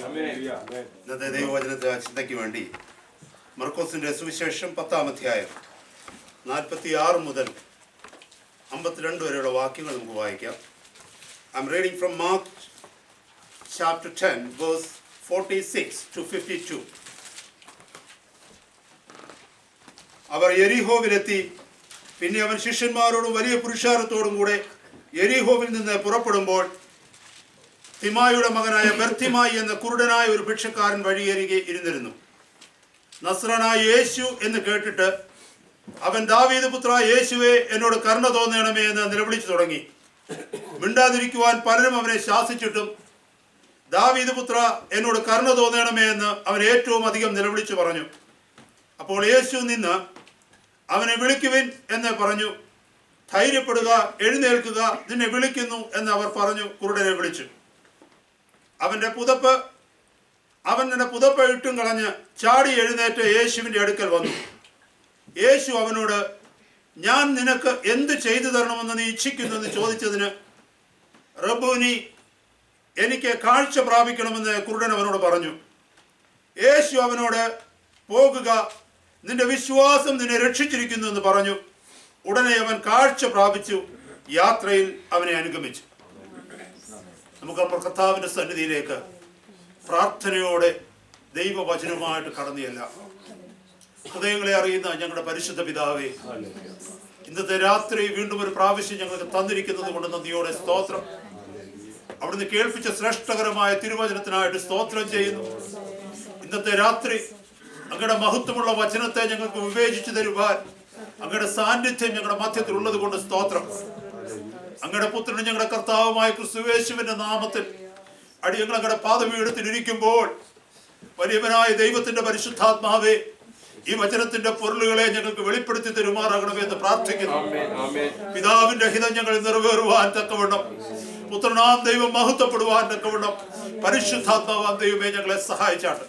ഇന്നത്തെ ദൈവവചനത്തെ ചിന്തയ്ക്ക് വേണ്ടി മർക്കോസിന്റെ സുവിശേഷം 10-ാം അധ്യായം 46 മുതൽ 52 വരെയുള്ള വാക്യങ്ങൾ നമുക്ക് വായിക്കാം. I'm reading from Mark chapter 10 verse 46 to 52. അവർ യെരിഹോവിലെത്തി. പിന്നെ അവൻ ശിഷ്യന്മാരോടും വലിയ പുരുഷാരത്തോടും കൂടെ യെരിഹോവിൽ നിന്ന് പുറപ്പെടുമ്പോൾ തിമായുടെ മകനായ ബർത്തിമായി എന്ന കുരുടനായ ഒരു ഭിക്ഷക്കാരൻ വഴിയരികെ ഇരുന്നിരുന്നു. നസ്രനായ യേശു എന്ന് കേട്ടിട്ട് അവൻ ദാവീദ് പുത്ര യേശുവേ, എന്നോട് കരുണ തോന്നണമേ എന്ന് നിലവിളിച്ചു തുടങ്ങി. മിണ്ടാതിരിക്കുവാൻ പലരും അവനെ ശാസിച്ചിട്ടും ദാവീദ് പുത്ര എന്നോട് കരുണ തോന്നണമേ എന്ന് അവൻ ഏറ്റവും അധികം നിലവിളിച്ചു പറഞ്ഞു. അപ്പോൾ യേശു നിന്ന് അവനെ വിളിക്കുവിൻ എന്ന് പറഞ്ഞു. ധൈര്യപ്പെടുക, എഴുന്നേൽക്കുക, നിന്നെ വിളിക്കുന്നു എന്ന് അവർ പറഞ്ഞു. കുരുടനെ വിളിച്ചു. അവൻ തന്റെ പുതപ്പ് ഇട്ടും കളഞ്ഞ് ചാടി എഴുന്നേറ്റ് യേശുവിൻ്റെ അടുക്കൽ വന്നു. യേശു അവനോട്, ഞാൻ നിനക്ക് എന്ത് ചെയ്തു തരണമെന്ന് നീ ഇച്ഛിക്കുന്നു എന്ന് ചോദിച്ചതിന്, റബ്ബൂനി, എനിക്ക് കാഴ്ച പ്രാപിക്കണമെന്ന് കുരുടൻ അവനോട് പറഞ്ഞു. യേശു അവനോട്, പോകുക, നിന്റെ വിശ്വാസം നിന്നെ രക്ഷിച്ചിരിക്കുന്നു എന്ന് പറഞ്ഞു. ഉടനെ അവൻ കാഴ്ച പ്രാപിച്ചു. യാത്രയിൽ അവനെ അനുഗമിച്ചു. നമുക്ക് നമ്മുടെ കർത്താവിൻ്റെ സന്നിധിയിലേക്ക് പ്രാർത്ഥനയോടെ ദൈവവചനവുമായിട്ട് കടന്നിയല്ല. ഹൃദയങ്ങളെ അറിയുന്ന ഞങ്ങളുടെ പരിശുദ്ധ പിതാവേ, ഇന്നത്തെ രാത്രി വീണ്ടും ഒരു പ്രാവശ്യം ഞങ്ങൾക്ക് തന്നിരിക്കുന്നത് കൊണ്ട് നന്ദിയോടെ സ്തോത്രം. അവിടുന്ന് കേൾപ്പിച്ച ശ്രേഷ്ഠകരമായ തിരുവചനത്തിനായിട്ട് സ്തോത്രം ചെയ്യുന്നു. ഇന്നത്തെ രാത്രി അങ്ങയുടെ മഹത്വമുള്ള വചനത്തെ ഞങ്ങൾക്ക് വിവേചിച്ചു തരുവാൻ അങ്ങയുടെ സാന്നിധ്യം ഞങ്ങളുടെ മധ്യത്തിൽ ഉള്ളത് കൊണ്ട് സ്തോത്രം. അങ്ങയുടെ പുത്രനും ഞങ്ങളുടെ കർത്താവുമായ ക്രിസ്തുയേശുവിന്റെ നാമത്തിൽ അടിയങ്ങൾ അങ്ങയുടെ പാദപീഠത്തിലിരിക്കുമ്പോൾ വലിയവനായ ദൈവത്തിന്റെ പരിശുദ്ധാത്മാവേ, ഈ വചനത്തിന്റെ പൊരുളുകളെ ഞങ്ങൾക്ക് വെളിപ്പെടുത്തി തരുമാറാകണമേ എന്ന് പ്രാർത്ഥിക്കുന്നു. പിതാവിന്റെ ഹിതം ഞങ്ങൾ നിറവേറുവാൻ തക്കവണ്ണം, പുത്രനാം ദൈവം മഹത്വപ്പെടുവാൻ തക്കവണ്ണം പരിശുദ്ധാത്മാവാൻ ദൈവമേ ഞങ്ങളെ സഹായിച്ചാട്ട്.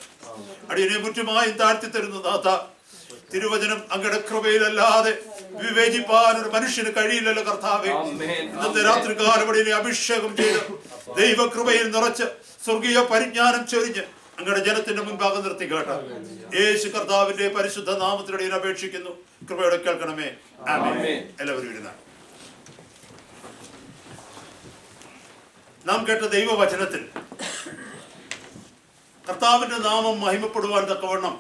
അടിയനെ മുറ്റുമായും താഴ്ത്തി തരുന്ന നാഥ, തിരുവചനം അങ്ങയുടെ കൃപയിലല്ലാതെ വിവേചിപ്പാൻ ഒരു മനുഷ്യന് കഴിയില്ലല്ലോ കർത്താവേ. ഇന്നത്തെ രാത്രികാലം അടിയനെ അഭിഷേകം ചെയ്ത് ദൈവകൃപയിൽ നിറച്ച് സ്വർഗീയ പരിജ്ഞാനം ചൊരിഞ്ഞ് അങ്ങയുടെ ജനത്തിന്റെ മുൻപാകെ നിർത്തി കേട്ട യേശു കർത്താവിന്റെ പരിശുദ്ധ നാമത്തിലൂടെ അപേക്ഷിക്കുന്നു. കൃപയോടെ കേൾക്കണമേ. ആമേൻ. എല്ലാവരും ഇരുന്ന നാം കേട്ട ദൈവവചനത്തിൽ കർത്താവിന്റെ നാമം മഹിമപ്പെടുവാൻ തക്കവണ്ണം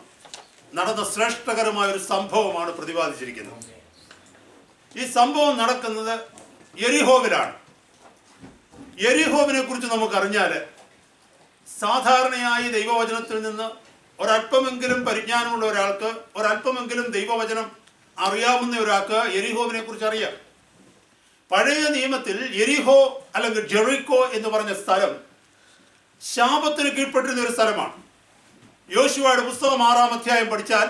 നടന്ന ശ്രേഷ്ഠകരമായ ഒരു സംഭവമാണ് പ്രതിപാദിച്ചിരിക്കുന്നത്. ഈ സംഭവം നടക്കുന്നത് യെരിഹോവിലാണ്. യെരിഹോവിനെ കുറിച്ച് നമുക്കറിഞ്ഞാൽ, സാധാരണയായി ദൈവവചനത്തിൽ നിന്ന് ഒരല്പമെങ്കിലും പരിജ്ഞാനമുള്ള ഒരാൾക്ക്, ഒരല്പമെങ്കിലും ദൈവവചനം അറിയാവുന്ന ഒരാൾക്ക് യെരിഹോവിനെ കുറിച്ച് അറിയാം. പഴയ നിയമത്തിൽ യെരിഹോ അല്ലെങ്കിൽ ജെറിക്കോ എന്ന് പറഞ്ഞ സ്ഥലം ശാപത്തിന് കീഴ്പ്പെട്ടിരുന്ന ഒരു സ്ഥലമാണ്. യോശുവയുടെ പുസ്തകം 6-ാം അധ്യായം പഠിച്ചാൽ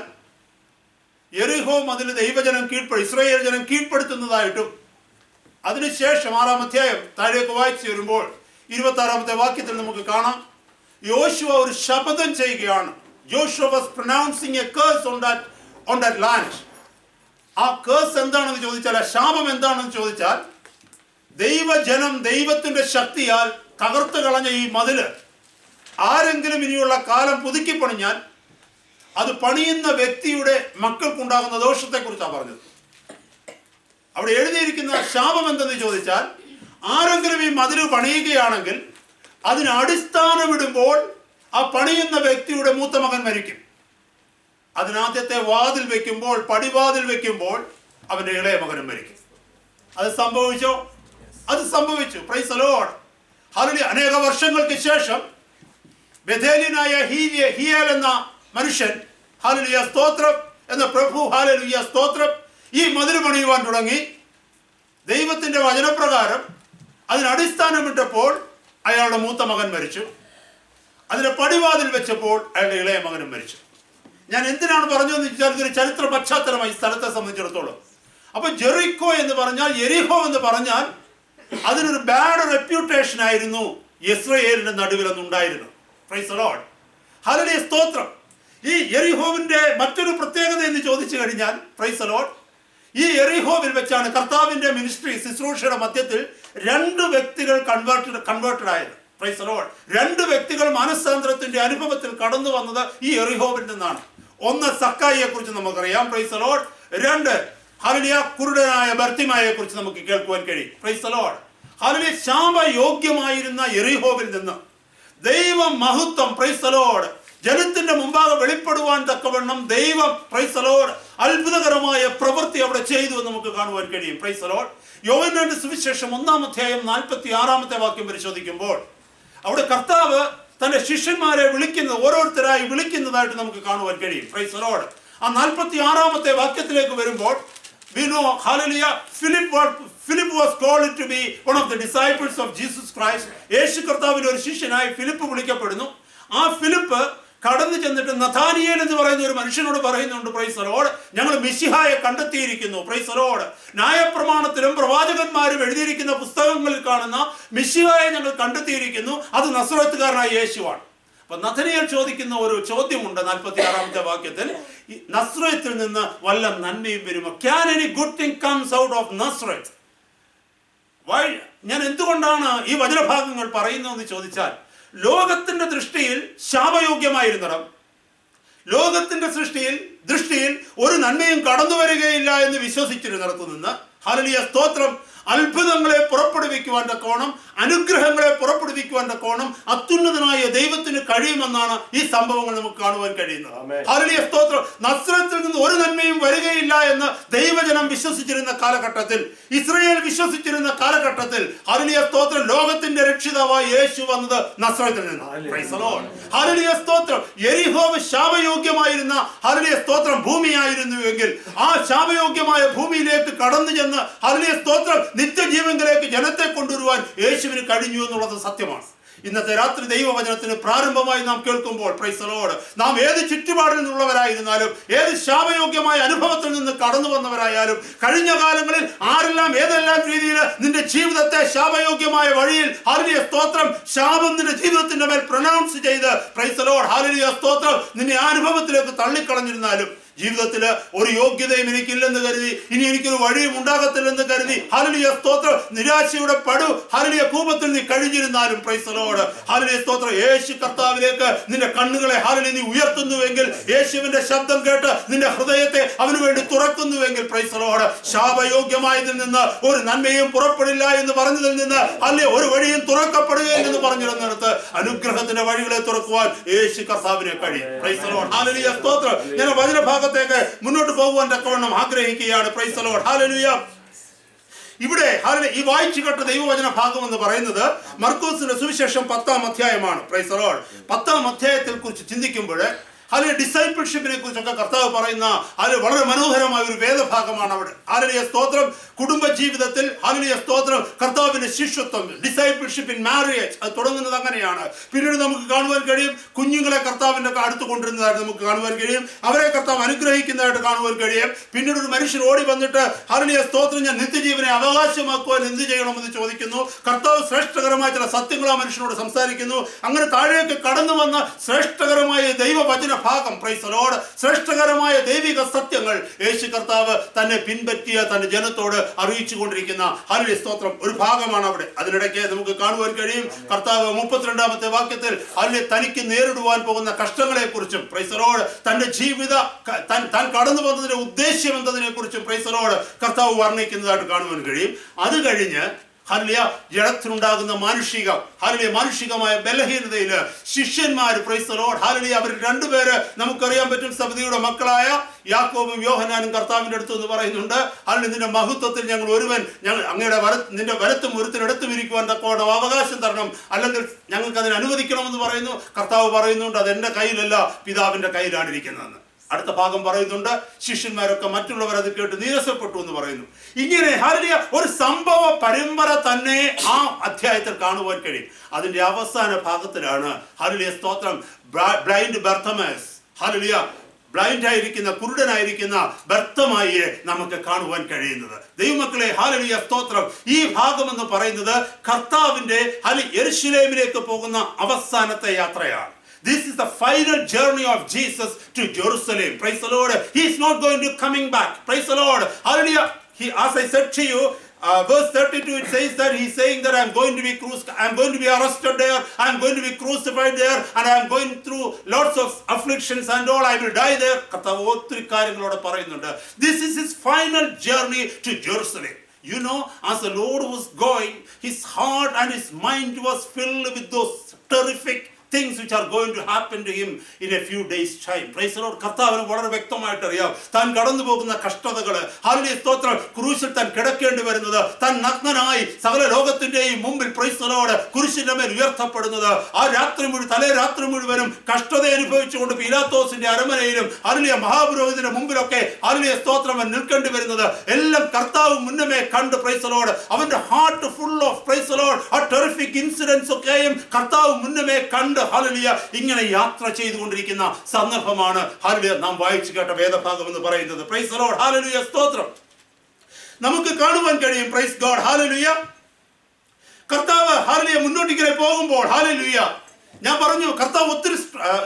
യെരിഹോ മതിൽ ദൈവജനം ഇസ്രായേൽ ജനം കീഴ്പ്പെടുത്തുന്നതായിട്ടും, അതിനുശേഷം 6-ാം അധ്യായം താഴേക്ക് വായിച്ചു വരുമ്പോൾ 26-ാമത്തെ വാക്യത്തിൽ നമുക്ക് കാണാം, യോശുവ ഒരു ശപഥം ചെയ്യുകയാണ്. Joshua was pronouncing a curse on that land. ആ കേഴ്സ് എന്താണെന്ന് ചോദിച്ചാൽ, ആ ശാപം എന്താണെന്ന് ചോദിച്ചാൽ, ദൈവജനം ദൈവത്തിന്റെ ശക്തിയാൽ തകർത്ത് കളഞ്ഞ ഈ മതില് ആരെങ്കിലും ഇനിയുള്ള കാലം പുതുക്കി പണിഞ്ഞാൽ അത് പണിയുന്ന വ്യക്തിയുടെ മക്കൾക്കുണ്ടാകുന്ന ദോഷത്തെക്കുറിച്ചാണ് പറഞ്ഞത്. അവിടെ എഴുതിയിരിക്കുന്ന ശാപം എന്തെന്ന് ചോദിച്ചാൽ, ആരെങ്കിലും ഈ മതില് പണിയുകയാണെങ്കിൽ അതിന് അടിസ്ഥാനമിടുമ്പോൾ ആ പണിയുന്ന വ്യക്തിയുടെ മൂത്ത മകൻ മരിക്കും. അതിനാദ്യത്തെ വാതിൽ വെക്കുമ്പോൾ, പടിവാതിൽ വെക്കുമ്പോൾ അവന്റെ ഇളയ മകനും മരിക്കും. അത് സംഭവിച്ചോ? അത് സംഭവിച്ചു. Price the Lord. ഹല്ലേലൂയ. അനേക വർഷങ്ങൾക്ക് ശേഷം ബെഥേലിയനായ ഹിയേൽ എന്ന മനുഷ്യൻ, ഹല്ലേലൂയ സ്തോത്രം, എന്ന പ്രഭു, ഹല്ലേലൂയ സ്തോത്രം, ഈ മതിൽ പണിയുവാൻ തുടങ്ങി. ദൈവത്തിന്റെ വചനപ്രകാരം അതിന് അടിസ്ഥാനമിട്ടപ്പോൾ അയാളുടെ മൂത്ത മകൻ മരിച്ചു. അതിന്റെ പടിവാതിൽ വെച്ചപ്പോൾ അയാളുടെ ഇളയ മകനും മരിച്ചു. ഞാൻ എന്തിനാണ് പറഞ്ഞതെന്ന് വെച്ചാൽ, ഇതൊരു ചരിത്ര പശ്ചാത്തലമായി സ്ഥലത്തെ സംബന്ധിച്ചിടത്തോളം. അപ്പൊ ജെറിക്കോ എന്ന് പറഞ്ഞാൽ, യെരിഹോ എന്ന് പറഞ്ഞാൽ അതിനൊരു ബാഡ് റെപ്യൂട്ടേഷൻ ആയിരുന്നു ഇസ്രായേലിന്റെ നടുവിൽ അന്നുണ്ടായിരുന്നു. Praise the Lord. ഹല്ലേലൂയ സ്തോത്രം. ഈ യെരിഹോവിന്റെ മറ്റൊരു പ്രത്യേകത എന്ന് ചോദിച്ചു കഴിഞ്ഞാൽ, പ്രൈസ് ദി ലോർഡ്, ഈ യെരിഹോവിൽ വെച്ചാണ് കർത്താവിന്റെ മിനിസ്ട്രി ശുശ്രൂഷയുടെ മധ്യത്തിൽ 2 വ്യക്തികൾ കൺവേർട്ടഡ് ആയത്. Price the Lord. രണ്ട് വ്യക്തികൾ മാനസാന്തരത്തിന്റെ അനുഭവത്തിൽ കടന്നു വന്നത് ഈ യെരിഹോവിൽ നിന്നാണ്. ഒന്ന് സക്കായിയെ കുറിച്ച് നമുക്കറിയാം, പ്രൈസ് ദി ലോർഡ്. രണ്ട് ഹല്ലേലൂയ കുരുടനായ ബർത്തിമായെ കുറിച്ച് നമുക്ക് കേൾക്കുവാൻ കഴിയും, പ്രൈസ് ദി ലോർഡ്. ഹല്ലേലൂയ ശാപയോഗ്യമായിരുന്ന യെരിഹോവിൽ നിന്ന് ദൈവ മഹത്വം, പ്രൈസ് ദി ലോർഡ്, ജനത്തിന്റെ മുമ്പാകെ വെളിപ്പെടുവാൻ തക്കവണ്ണം ദൈവം, പ്രൈസ് ദി ലോർഡ്, അത്ഭുതകരമായ പ്രവൃത്തി അവിടെ ചെയ്തു എന്ന് നമുക്ക് കാണുവാൻ കഴിയും, പ്രൈസ് ദി ലോർഡ്. യോഹന്നാന്റെ സുവിശേഷം 1-ാം അധ്യായം 46-ാമത്തെ വാക്യം പരിശോധിക്കുമ്പോൾ അവിടെ കർത്താവ് തന്റെ ശിഷ്യന്മാരെ വിളിക്കുന്നത്, ഓരോരുത്തരായി വിളിക്കുന്നതായിട്ട് നമുക്ക് കാണുവാൻ കഴിയും, പ്രൈസ് ദി ലോർഡ്. ആ 46-ാമത്തെ വാക്യത്തിലേക്ക് വരുമ്പോൾ we know, hallelujah, Philip was called to be one of the disciples of Jesus Christ. യേശു കർത്താവിന്റെ ഒരു ശിഷ്യനായി ഫിലിപ്പ് വിളിക്കപ്പെടുന്നു. ആ ഫിലിപ്പ് കടന്നു ചെന്നിട്ട് നഥാനിയേൽ എന്ന് പറയുന്ന ഒരു മനുഷ്യനോട് പറയുന്നുണ്ട്, പ്രൈസ് ദി ലോർഡ്, ഞങ്ങൾ മിശിഹായെ കണ്ടെത്തിയിരിക്കുന്നു, പ്രൈസ് ദി ലോർഡ്. ന്യായപ്രമാണത്തിലും പ്രവാചകന്മാരും എഴുതിയിരിക്കുന്ന പുസ്തകങ്ങളിൽ കാണുന്ന മിശിഹായെ ഞങ്ങൾ കണ്ടെത്തിയിരിക്കുന്നു, അത് നസ്രത്തുകാരനായ യേശുവാണ്. അപ്പൊ നഥനിയേൽ ചോദിക്കുന്ന ഒരു ചോദ്യമുണ്ട് 46-ാമത്തെ വാക്യത്തിൽ, നസ്രത്തിൽ നിന്ന് വല്ല നന്മയും വരുമോ? Can any good thing comes out of Nazareth? ഞാൻ എന്തുകൊണ്ടാണ് ഈ വചനഭാഗങ്ങൾ പറയുന്നതെന്ന് ചോദിച്ചാൽ, ലോകത്തിന്റെ ദൃഷ്ടിയിൽ ശാപയോഗ്യമായിരുന്നിടം, ലോകത്തിന്റെ ദൃഷ്ടിയിൽ ഒരു നന്മയും കടന്നു വരികയില്ല എന്ന് വിശ്വസിച്ചിരുന്നിടത്തു നിന്ന്, ഹല്ലേലൂയ സ്തോത്രം, അത്ഭുതങ്ങളെ പുറപ്പെടുവിക്കുവാൻ തക്കോണം, അനുഗ്രഹങ്ങളെ പുറപ്പെടുവിക്കുവാൻ തക്കോണം അത്യുന്നതനായ ദൈവത്തിന് കഴിയുമെന്നാണ് ഈ സംഭവങ്ങൾ നമുക്ക് കാണുവാൻ കഴിയുന്നത്. ഹല്ലേലൂയ സ്തോത്രം. നസ്രത്തിൽ നിന്ന് ഒരു നന്മയും വരികയില്ല എന്ന് ദൈവജനം വിശ്വസിച്ചിരുന്ന കാലഘട്ടത്തിൽ, ഇസ്രായേൽ വിശ്വസിച്ചിരുന്ന കാലഘട്ടത്തിൽ, ഹല്ലേലൂയ സ്തോത്രം, ലോകത്തിന്റെ രക്ഷിതാവായ യേശു വന്നത് നസ്രത്തിൽ നിന്ന്. Price the Lord. ഹല്ലേലൂയ സ്തോത്രം. യെരിഹോവ് ശാപയോഗ്യമായിരുന്ന, ഹല്ലേലൂയ സ്തോത്രം, ഭൂമിയായിരുന്നുവെങ്കിൽ ആ ശാപയോഗ്യമായ ഭൂമിയിലേക്ക് കടന്നു ചെന്ന്, ഹല്ലേലൂയ സ്തോത്രം, നിത്യജീവനിലേക്ക് ജനത്തെ കൊണ്ടുവരുവാൻ യേശുവിന് കഴിഞ്ഞു എന്നുള്ളത് സത്യമാണ്. ഇന്നത്തെ രാത്രി ദൈവവചനത്തിന് പ്രാരംഭമായി നാം കേൾക്കുമ്പോൾ, പ്രൈസ് ദി ലോർഡ്, നാം ഏത് ചുറ്റുപാടിൽ നിന്നുള്ളവരായിരുന്നാലും, ഏത് ശാപയോഗ്യമായ അനുഭവത്തിൽ നിന്ന് കടന്നു വന്നവരായാലും, കഴിഞ്ഞ കാലങ്ങളിൽ ആരെല്ലാം ഏതെല്ലാം രീതിയിൽ നിന്റെ ജീവിതത്തെ ശാപയോഗ്യമായ വഴിയിൽ, ഹല്ലേലൂയ സ്തോത്രം, ശാപം നിന്റെ ജീവിതത്തിന്റെ മേൽ പ്രൊനൗൺസ് ചെയ്ത്, പ്രൈസ് ദി ലോർഡ്, ഹല്ലേലൂയ സ്തോത്രം, നിന്നെ ആ അനുഭവത്തിലേക്ക് തള്ളിക്കളഞ്ഞിരുന്നാലും, ജീവിതത്തിൽ ഒരു യോഗ്യതയും എനിക്കില്ലെന്ന് കരുതി, ഇനി എനിക്കൊരു വഴിയും ഉണ്ടാകത്തില്ലെന്ന് കരുതി, ഹല്ലേലൂയ സ്തോത്രം, നിരാശയുടെ ഹല്ലേലൂയ കൂപത്തിൽ നീ കഴിഞ്ഞിരുന്നാലും, പ്രൈസ് ദി ലോർഡ്, ഹല്ലേലൂയ സ്തോത്രം, യേശു കർത്താവിലേക്ക് നിന്റെ കണ്ണുകളെ, ഹല്ലേലൂയ, നീ ഉയർത്തുന്നുവെങ്കിൽ, യേശുവിന്റെ ശബ്ദം കേട്ട് നിന്റെ ഹൃദയത്തെ അവന് വേണ്ടി തുറക്കുന്നുവെങ്കിൽ, പ്രൈസ് ദി ലോർഡ്, ശാപയോഗ്യമായതിൽ നിന്ന് ഒരു നന്മയും പുറപ്പെടില്ല എന്ന് പറഞ്ഞതിൽ നിന്ന്, അല്ലെ, ഒരു വഴിയും തുറക്കപ്പെടുകയെന്ന് പറഞ്ഞിരുന്നിടത്ത് അനുഗ്രഹത്തിന്റെ വഴികളെ തുറക്കുവാൻ യേശു കർത്താവിനെ കഴിയും. Price the Lord. ഹല്ലേലൂയ സ്തോത്രം. ഞാൻ വചനഭാഗത്തേക്ക് മുന്നോട്ട് പോകുവാൻ തക്കവണ്ണം ആഗ്രഹിക്കുകയാണ്. Price the Lord. ഹല്ലേലൂയ. ഇവിടെ ഈ വായിച്ചു കേട്ട ദൈവവചന ഭാഗം എന്ന് പറയുന്നത് മർക്കോസിന്റെ സുവിശേഷം 10-ാം അധ്യായമാണ്. Price the Lord. 10-ാം അധ്യായത്തെ കുറിച്ച് ചിന്തിക്കുമ്പോൾ അതിലെ ഡിസൈപ്പിൾഷിപ്പിനെ കുറിച്ചൊക്കെ കർത്താവ് പറയുന്ന അത് വളരെ മനോഹരമായ ഒരു വേദഭാഗമാണ് അവിടെ. ഹല്ലേലൂയ സ്തോത്രം. കുടുംബ ജീവിതത്തിൽ, ഹല്ലേലൂയ സ്തോത്രം, കർത്താവിന്റെ ശിഷ്യത്വം, ഡിസൈപ്പിൾഷിപ്പ് ഇൻ മാരേജ്, അത് തുടങ്ങുന്നത് അങ്ങനെയാണ്. പിന്നീട് നമുക്ക് കാണുവാൻ കഴിയും, കുഞ്ഞുങ്ങളെ കർത്താവിന്റെ അടുത്ത് കൊണ്ടിരുന്നതായിട്ട് നമുക്ക് കാണുവാൻ കഴിയും, അവരെ കർത്താവ് അനുഗ്രഹിക്കുന്നതായിട്ട് കാണുവാൻ കഴിയും. പിന്നീട് ഒരു മനുഷ്യൻ ഓടി വന്നിട്ട്, ഹല്ലേലൂയ സ്തോത്രം, ഞാൻ നിത്യജീവനെ അവകാശമാക്കുവാൻ എന്ത് ചെയ്യണമെന്ന് ചോദിക്കുന്നു. കർത്താവ് ശ്രേഷ്ഠകരമായ ചില സത്യങ്ങൾ ആ മനുഷ്യനോട് സംസാരിക്കുന്നു. അങ്ങനെ താഴേക്ക് കടന്നു വന്ന ശ്രേഷ്ഠകരമായ ദൈവവചന ഭാഗം, പ്രൈസ് ദി ലോർഡ്, ശ്രേഷ്ഠകരമായ ദൈവിക സത്യങ്ങൾ യേശു കർത്താവ് തന്നെ പിൻപറ്റിയ തന്റെ ജനത്തോട് അറിയിച്ചു കൊണ്ടിരിക്കുന്ന, ഹല്ലേലൂയ സ്തോത്രം, ഒരു ഭാഗമാണ് അവിടെ. അതിനിടയ്ക്ക് നമുക്ക് കാണുവാൻ കഴിയും, കർത്താവ് 32-ാമത്തെ വാക്യത്തിൽ ഹല്ലേലൂയ തനിക്ക് നേരിടുവാൻ പോകുന്ന കഷ്ടങ്ങളെ കുറിച്ചും, പ്രൈസ് ദി ലോർഡ്, തന്റെ താൻ കടന്നു വന്നതിന്റെ ഉദ്ദേശ്യം എന്നതിനെ കുറിച്ചും, പ്രൈസ് ദി ലോർഡ്, കർത്താവ് വർണ്ണിക്കുന്നതായിട്ട് കാണുവാൻ കഴിയും. അത് കഴിഞ്ഞ് ഹല്ലേലൂയ ജഡത്തിനുണ്ടാകുന്ന മാനുഷികമായ ബലഹീനതയിൽ ശിഷ്യന്മാർ, പ്രൈസ് ദി ലോർഡ്, ഹല്ലേലൂയ, അവർ രണ്ടുപേര് നമുക്കറിയാൻ പറ്റും, സബദിയുടെ മക്കളായ യാക്കോബും യോഹന്നാനും കർത്താവിന്റെ അടുത്ത് എന്ന് പറയുന്നുണ്ട്, ഹല്ലേലൂയ, നിന്റെ മഹത്വത്തിൽ ഞങ്ങൾ അങ്ങയുടെ നിന്റെ വലത്തും ഒരുത്തിനടുത്തും ഇരിക്കുവാൻ തക്കോണം അവകാശം തരണം, അല്ലെങ്കിൽ ഞങ്ങൾക്ക് അതിന് അനുവദിക്കണമെന്ന് പറയുന്നു. കർത്താവ് പറയുന്നുണ്ട്, അത് എൻ്റെ കയ്യിലല്ല, പിതാവിന്റെ കയ്യിലാണ് ഇരിക്കുന്നതെന്ന്. അടുത്ത ഭാഗം പറയുന്നുണ്ട്, ശിഷ്യന്മാരൊക്കെ മറ്റുള്ളവർ അത് കേട്ട് നീരസപ്പെട്ടു എന്ന് പറയുന്നു. ഇങ്ങനെ ഹല്ലേലൂയ ഒരു സംഭവ പരമ്പര തന്നെ ആ അധ്യായത്തിൽ കാണുവാൻ കഴിയും. അതിന്റെ അവസാന ഭാഗത്തിലാണ്, ഹല്ലേലൂയ സ്തോത്രം, ബ്ലൈൻഡ് ബർത്തമേസ്, ഹല്ലേലൂയ, ബ്ലൈൻഡ് ആയിരിക്കുന്ന, കുരുടനായിരിക്കുന്ന ബർത്തമായിയെ നമുക്ക് കാണുവാൻ കഴിയുന്നത്. ദൈവമക്കളെ, ഹല്ലേലൂയ സ്തോത്രം, ഈ ഭാഗം എന്ന് പറയുന്നത് കർത്താവിന്റെ യെരുശലേമിലേക്ക് പോകുന്ന അവസാനത്തെ യാത്രയാണ്. This is the final journey of Jesus to Jerusalem. Praise the Lord. He is not going to coming back. Praise the Lord. Hallelujah. As I said to you, verse 32, it says that he's saying that I'm going to be arrested there, I'm going to be crucified there, and I'm going through lots of afflictions and all, I will die there. കർത്താവ് ഒത്തിരി കാര്യങ്ങളോട് പറയുന്നുണ്ട്. This is his final journey to Jerusalem. You know, as the Lord was going, his heart and his mind was filled with those terrific things which are going to happen to him in a few days time. Praise the Lord. കർത്താവിന് വളരെ വ്യക്തമായിട്ട് അറിയാം താൻ കടന്നു പോകുന്ന കഷ്ടതകൾ. Hallelujah സ്തോത്രം. ക്രൂശിൽ താൻ കിടക്കേണ്ടി വരുന്നത്, താൻ നഗ്നനായി സകല ലോകത്തിന്റെയും മുമ്പിൽ പ്രൈസ് ദി ലോർഡ് കുരിശിന്റെ മേൽ ഉയർത്തപ്പെടുന്നത്, ആ രാത്രി മുഴുവനും കഷ്ടത അനുഭവിച്ചുകൊണ്ട് പീലാത്തോസിന്റെ അരമനയിലും ഹല്ലേലൂയ മഹാപുരോഹിതന്റെ മുമ്പിലൊക്കെ ഹല്ലേലൂയ സ്തോത്രം നിൽക്കേണ്ടി വരുന്നത് എല്ലാം കർത്താവ് മുന്നമേ കണ്ട് പ്രൈസ് ദി ലോർഡ് അവന്റെ heart full of price the Lord ആ ടെറിഫിക് ഇൻസിഡൻസ് ഒക്കെയും കർത്താവ് മുന്നമേ കണ്ട് ഹല്ലേലൂയ ഇങ്ങനെ യാത്ര ചെയ്തുകൊണ്ടിരിക്കുന്ന സന്ദർഭമാണ് ഹല്ലേലൂയ നാം വായിച്ചു കേട്ട വേദഭാഗം എന്ന് പറയുന്നത്. Praise the Lord. ഹല്ലേലൂയ സ്തോത്രം. നമുക്ക് കാണുവാൻ കഴിയും പ്രൈസ് ഗോഡ് ഹല്ലേലൂയ കർത്താവ് ഹല്ലേലൂയ മുന്നോട്ടിങ്ങനെ പോകുമ്പോൾ ഹല്ലേലൂയ ഞാൻ പറഞ്ഞു കർത്താവ് ഒത്തിരി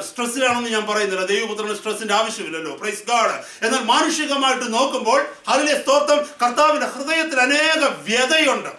സ്ട്രെസ്സിലാണെന്ന് ഞാൻ പറയുന്നില്ല. ദൈവപുത്രന് സ്ട്രെസ്സിന്റെ ആവശ്യമില്ലല്ലോ. Praise God. എന്നാൽ മാനുഷികമായിട്ട് നോക്കുമ്പോൾ ഹല്ലേലൂയ സ്തോത്രം കർത്താവിന്റെ ഹൃദയത്തിൽ അനേക വ്യതയുണ്ട്,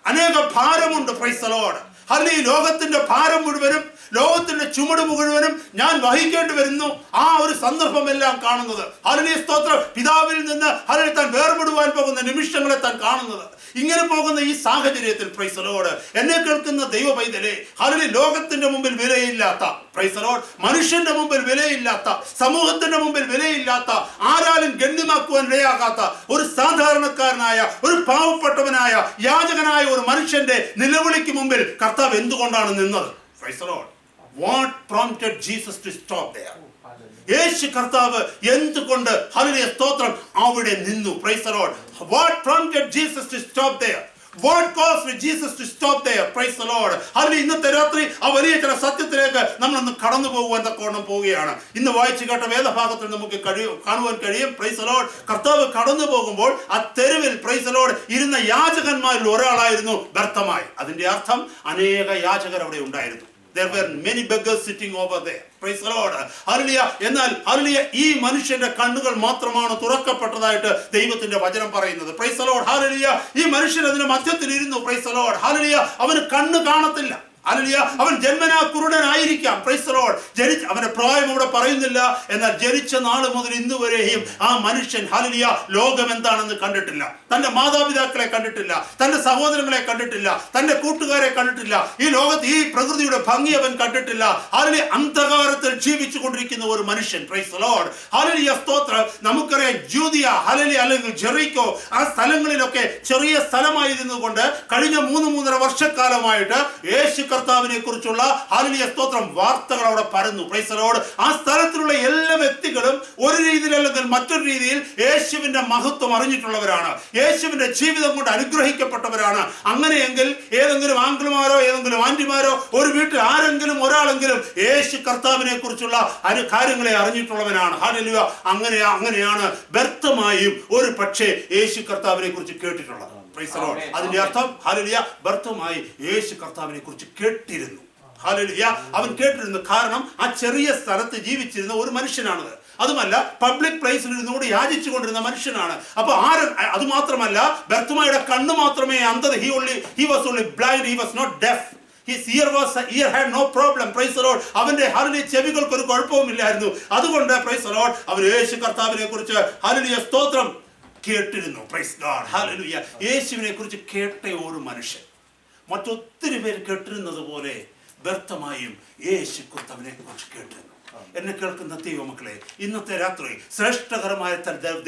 അനേക ഭാരമുണ്ട്. Praise the Lord. ഹല്ലേലൂയ ലോകത്തിന്റെ ഭാരം മുഴുവനും ലോകത്തിന്റെ ചുമട് മുഴുവനും ഞാൻ വഹിക്കേണ്ടി വരുന്നു. ആ ഒരു സന്ദർഭമെല്ലാം കാണുന്നത് ഹല്ലേലൂയ സ്തോത്രം പിതാവിൽ നിന്ന് ഹല്ലേലൂയ താൻ വേർപെടുവാൻ പോകുന്ന നിമിഷങ്ങളെ താൻ കാണുന്നത്. ഇങ്ങനെ പോകുന്ന ഈ സാഹചര്യത്തിൽ പ്രൈസ് ദി ലോർഡ് എന്നെ കേൾക്കുന്ന ദൈവ പൈതലേ ഹല്ലേലൂയ ലോകത്തിന്റെ മുമ്പിൽ വിലയില്ലാത്ത പ്രൈസ് ദി ലോർഡ് മനുഷ്യന്റെ മുമ്പിൽ വിലയില്ലാത്ത സമൂഹത്തിന്റെ മുമ്പിൽ വിലയില്ലാത്ത ആരാലും ഗണ്യമാക്കുവാൻ ഇടയാകാത്ത ഒരു സാധാരണക്കാരനായ ഒരു പാവപ്പെട്ടവനായ യാചകനായ ഒരു മനുഷ്യന്റെ നിലവിളിക്ക് മുമ്പിൽ കർത്താവ് എന്തുകൊണ്ടാണ് നിന്നത്? Price the Lord. What prompted Jesus to stop there? യേശു കർത്താവ് എന്തുകൊണ്ട് ഹല്ലേലൂയ സ്തോത്രം അവിടെ നിന്നു? Price the Lord. What prompted Jesus to stop there? What caused Jesus to stop there? Praise the Lord. Hallelujah. ഇന്നത്തെ രാത്രി ആ വലിയ ചില സത്യത്തിലേക്ക് നമ്മളൊന്ന് കടന്നു പോകുവാൻ തക്കവണ്ണം പോവുകയാണ്. ഇന്ന് വായിച്ചു കേട്ട വേദഭാഗത്തിൽ നമുക്ക് കാണുവാൻ കഴിയും പ്രൈസ് ദി ലോർഡ് കർത്താവ് കടന്നു പോകുമ്പോൾ ആ തെരുവിൽ പ്രൈസ് ദി ലോർഡ് ഇരുന്ന യാചകന്മാരിൽ ഒരാളായിരുന്നു ബർത്തമായി. അതിന്റെ അർത്ഥം അനേക യാചകർ അവിടെ ഉണ്ടായിരുന്നു. There were many beggars sitting over there. Praise the Lord. Hallelujah. എന്നാൽ ഹല്ലേലൂയ ഈ മനുഷ്യന്റെ കണ്ണുകൾ മാത്രമാണ് തുറക്കപ്പെട്ടതായിട്ട് ദൈവത്തിന്റെ വചനം പറയുന്നത്. Praise the Lord. ഹല്ലേലൂയ. ഈ മനുഷ്യൻ അതിന്റെ മധ്യത്തിൽ ഇരുന്നു. Price the Lord. ഹല്ലേലൂയ. അവന് കണ്ണ് കാണത്തില്ല. ഹല്ലേലൂയ. അവൻ ജന്മനാ കുരുടനായിരിക്കാം. Price the Lord. അവന്റെ പ്രായം ഇവിടെ പറയുന്നില്ല. എന്നാൽ ജനിച്ച നാൾ മുതൽ ഇന്ന് വരെയും ആ മനുഷ്യൻ ഹല്ലേലൂയ ലോകം എന്താണെന്ന് കണ്ടിട്ടില്ല, തന്റെ മാതാപിതാക്കളെ കണ്ടിട്ടില്ല, തന്റെ സഹോദരങ്ങളെ കണ്ടിട്ടില്ല, തന്റെ കൂട്ടുകാരെ കണ്ടിട്ടില്ല, ഈ ലോകത്ത് ഈ പ്രകൃതിയുടെ ഭംഗി അവൻ കണ്ടിട്ടില്ല. ഹല്ലേലൂയ. അന്ധകാരത്തിൽ ജീവിച്ചു കൊണ്ടിരിക്കുന്ന ഒരു മനുഷ്യൻ. Price the Lord. ഹല്ലേലൂയ സ്തോത്രം. നമുക്കറിയാം ജൂദിയ ഹല്ലേലൂയ അല്ലെങ്കിൽ ജെറിക്കോ ആ സ്ഥലങ്ങളിലൊക്കെ ചെറിയ സ്ഥലമായിരുന്നുകൊണ്ട് കഴിഞ്ഞ 3.5 വർഷക്കാലമായിട്ട് യേശു കർത്താവിനെ കുറിച്ചുള്ള ഹല്ലേലൂയ സ്തോത്രം വാർത്തകൾ അവിടെ പരന്നു. Price the Lord. ആ സ്ഥലത്തിലുള്ള എല്ലാ വ്യക്തികളും ഒരു രീതിയിൽ അല്ലെങ്കിൽ മറ്റൊരു രീതിയിൽ യേശുവിന്റെ മഹത്വം അറിഞ്ഞിട്ടുള്ളവരാണ്, യേശുവിന്റെ ജീവിതം കൊണ്ട് അനുഗ്രഹിക്കപ്പെട്ടവരാണ്. അങ്ങനെയെങ്കിൽ ഏതെങ്കിലും ആങ്കിൾമാരോ ഏതെങ്കിലും ആന്റിമാരോ ഒരു വീട്ടിൽ ആരെങ്കിലും ഒരാളെങ്കിലും യേശു കർത്താവിനെ കുറിച്ചുള്ള കാര്യങ്ങളെ അറിഞ്ഞിട്ടുള്ളവനാണ്. ഹല്ലേലൂയ. അങ്ങനെയാണ് ബർത്തമായും ഒരു പക്ഷേ യേശു കർത്താവിനെ കുറിച്ച് കേട്ടിട്ടുള്ളത്. Price the Lord. അതിന്റെ അർത്ഥം ഹല്ലേലൂയ ബർത്തമായി യേശു കർത്താവിനെ കുറിച്ച് കേട്ടിരുന്നു. ഹല്ലേലൂയ. അവൻ കേട്ടിരുന്നു. കാരണം ആ ചെറിയ സ്ഥലത്ത് ജീവിച്ചിരുന്ന ഒരു മനുഷ്യനാണത്. അതുമല്ല പബ്ലിക് പ്ലേസിൽ ഇരുന്നുകൊണ്ട് യാചിച്ചു കൊണ്ടിരുന്ന മനുഷ്യനാണ്. അപ്പൊ അത് മാത്രമല്ല ബർത്തമായുടെ കണ്ണ് മാത്രമേ അന്ധത. he was only blind, he was not deaf. His ear had no problem. Praise the Lord. അവന്റെ ഹല്ലേലൂയ ചെവികൾക്ക് ഒരു കുഴപ്പവുമില്ലായിരുന്നു. അതുകൊണ്ട് പ്രൈസ് ദി ലോർഡ് അവൻ യേശു കർത്താവിനെ കുറിച്ച് ഹല്ലേലൂയ സ്തോത്രം കേട്ടിരുന്നു. Praise God. ഹല്ലേലൂയ. യേശുവിനെ കുറിച്ച് കേട്ട ഒരു മനുഷ്യൻ മറ്റൊത്തിരി പേര് കേട്ടിരുന്നത് പോലെ ബർത്തമായും യേശു കർത്താവിനെ കുറിച്ച് കേട്ടിരുന്നു. എന്നെ കേൾക്കുന്ന ദൈവമക്കളെ ഇന്നത്തെ രാത്രി ശ്രേഷ്ഠകരമായ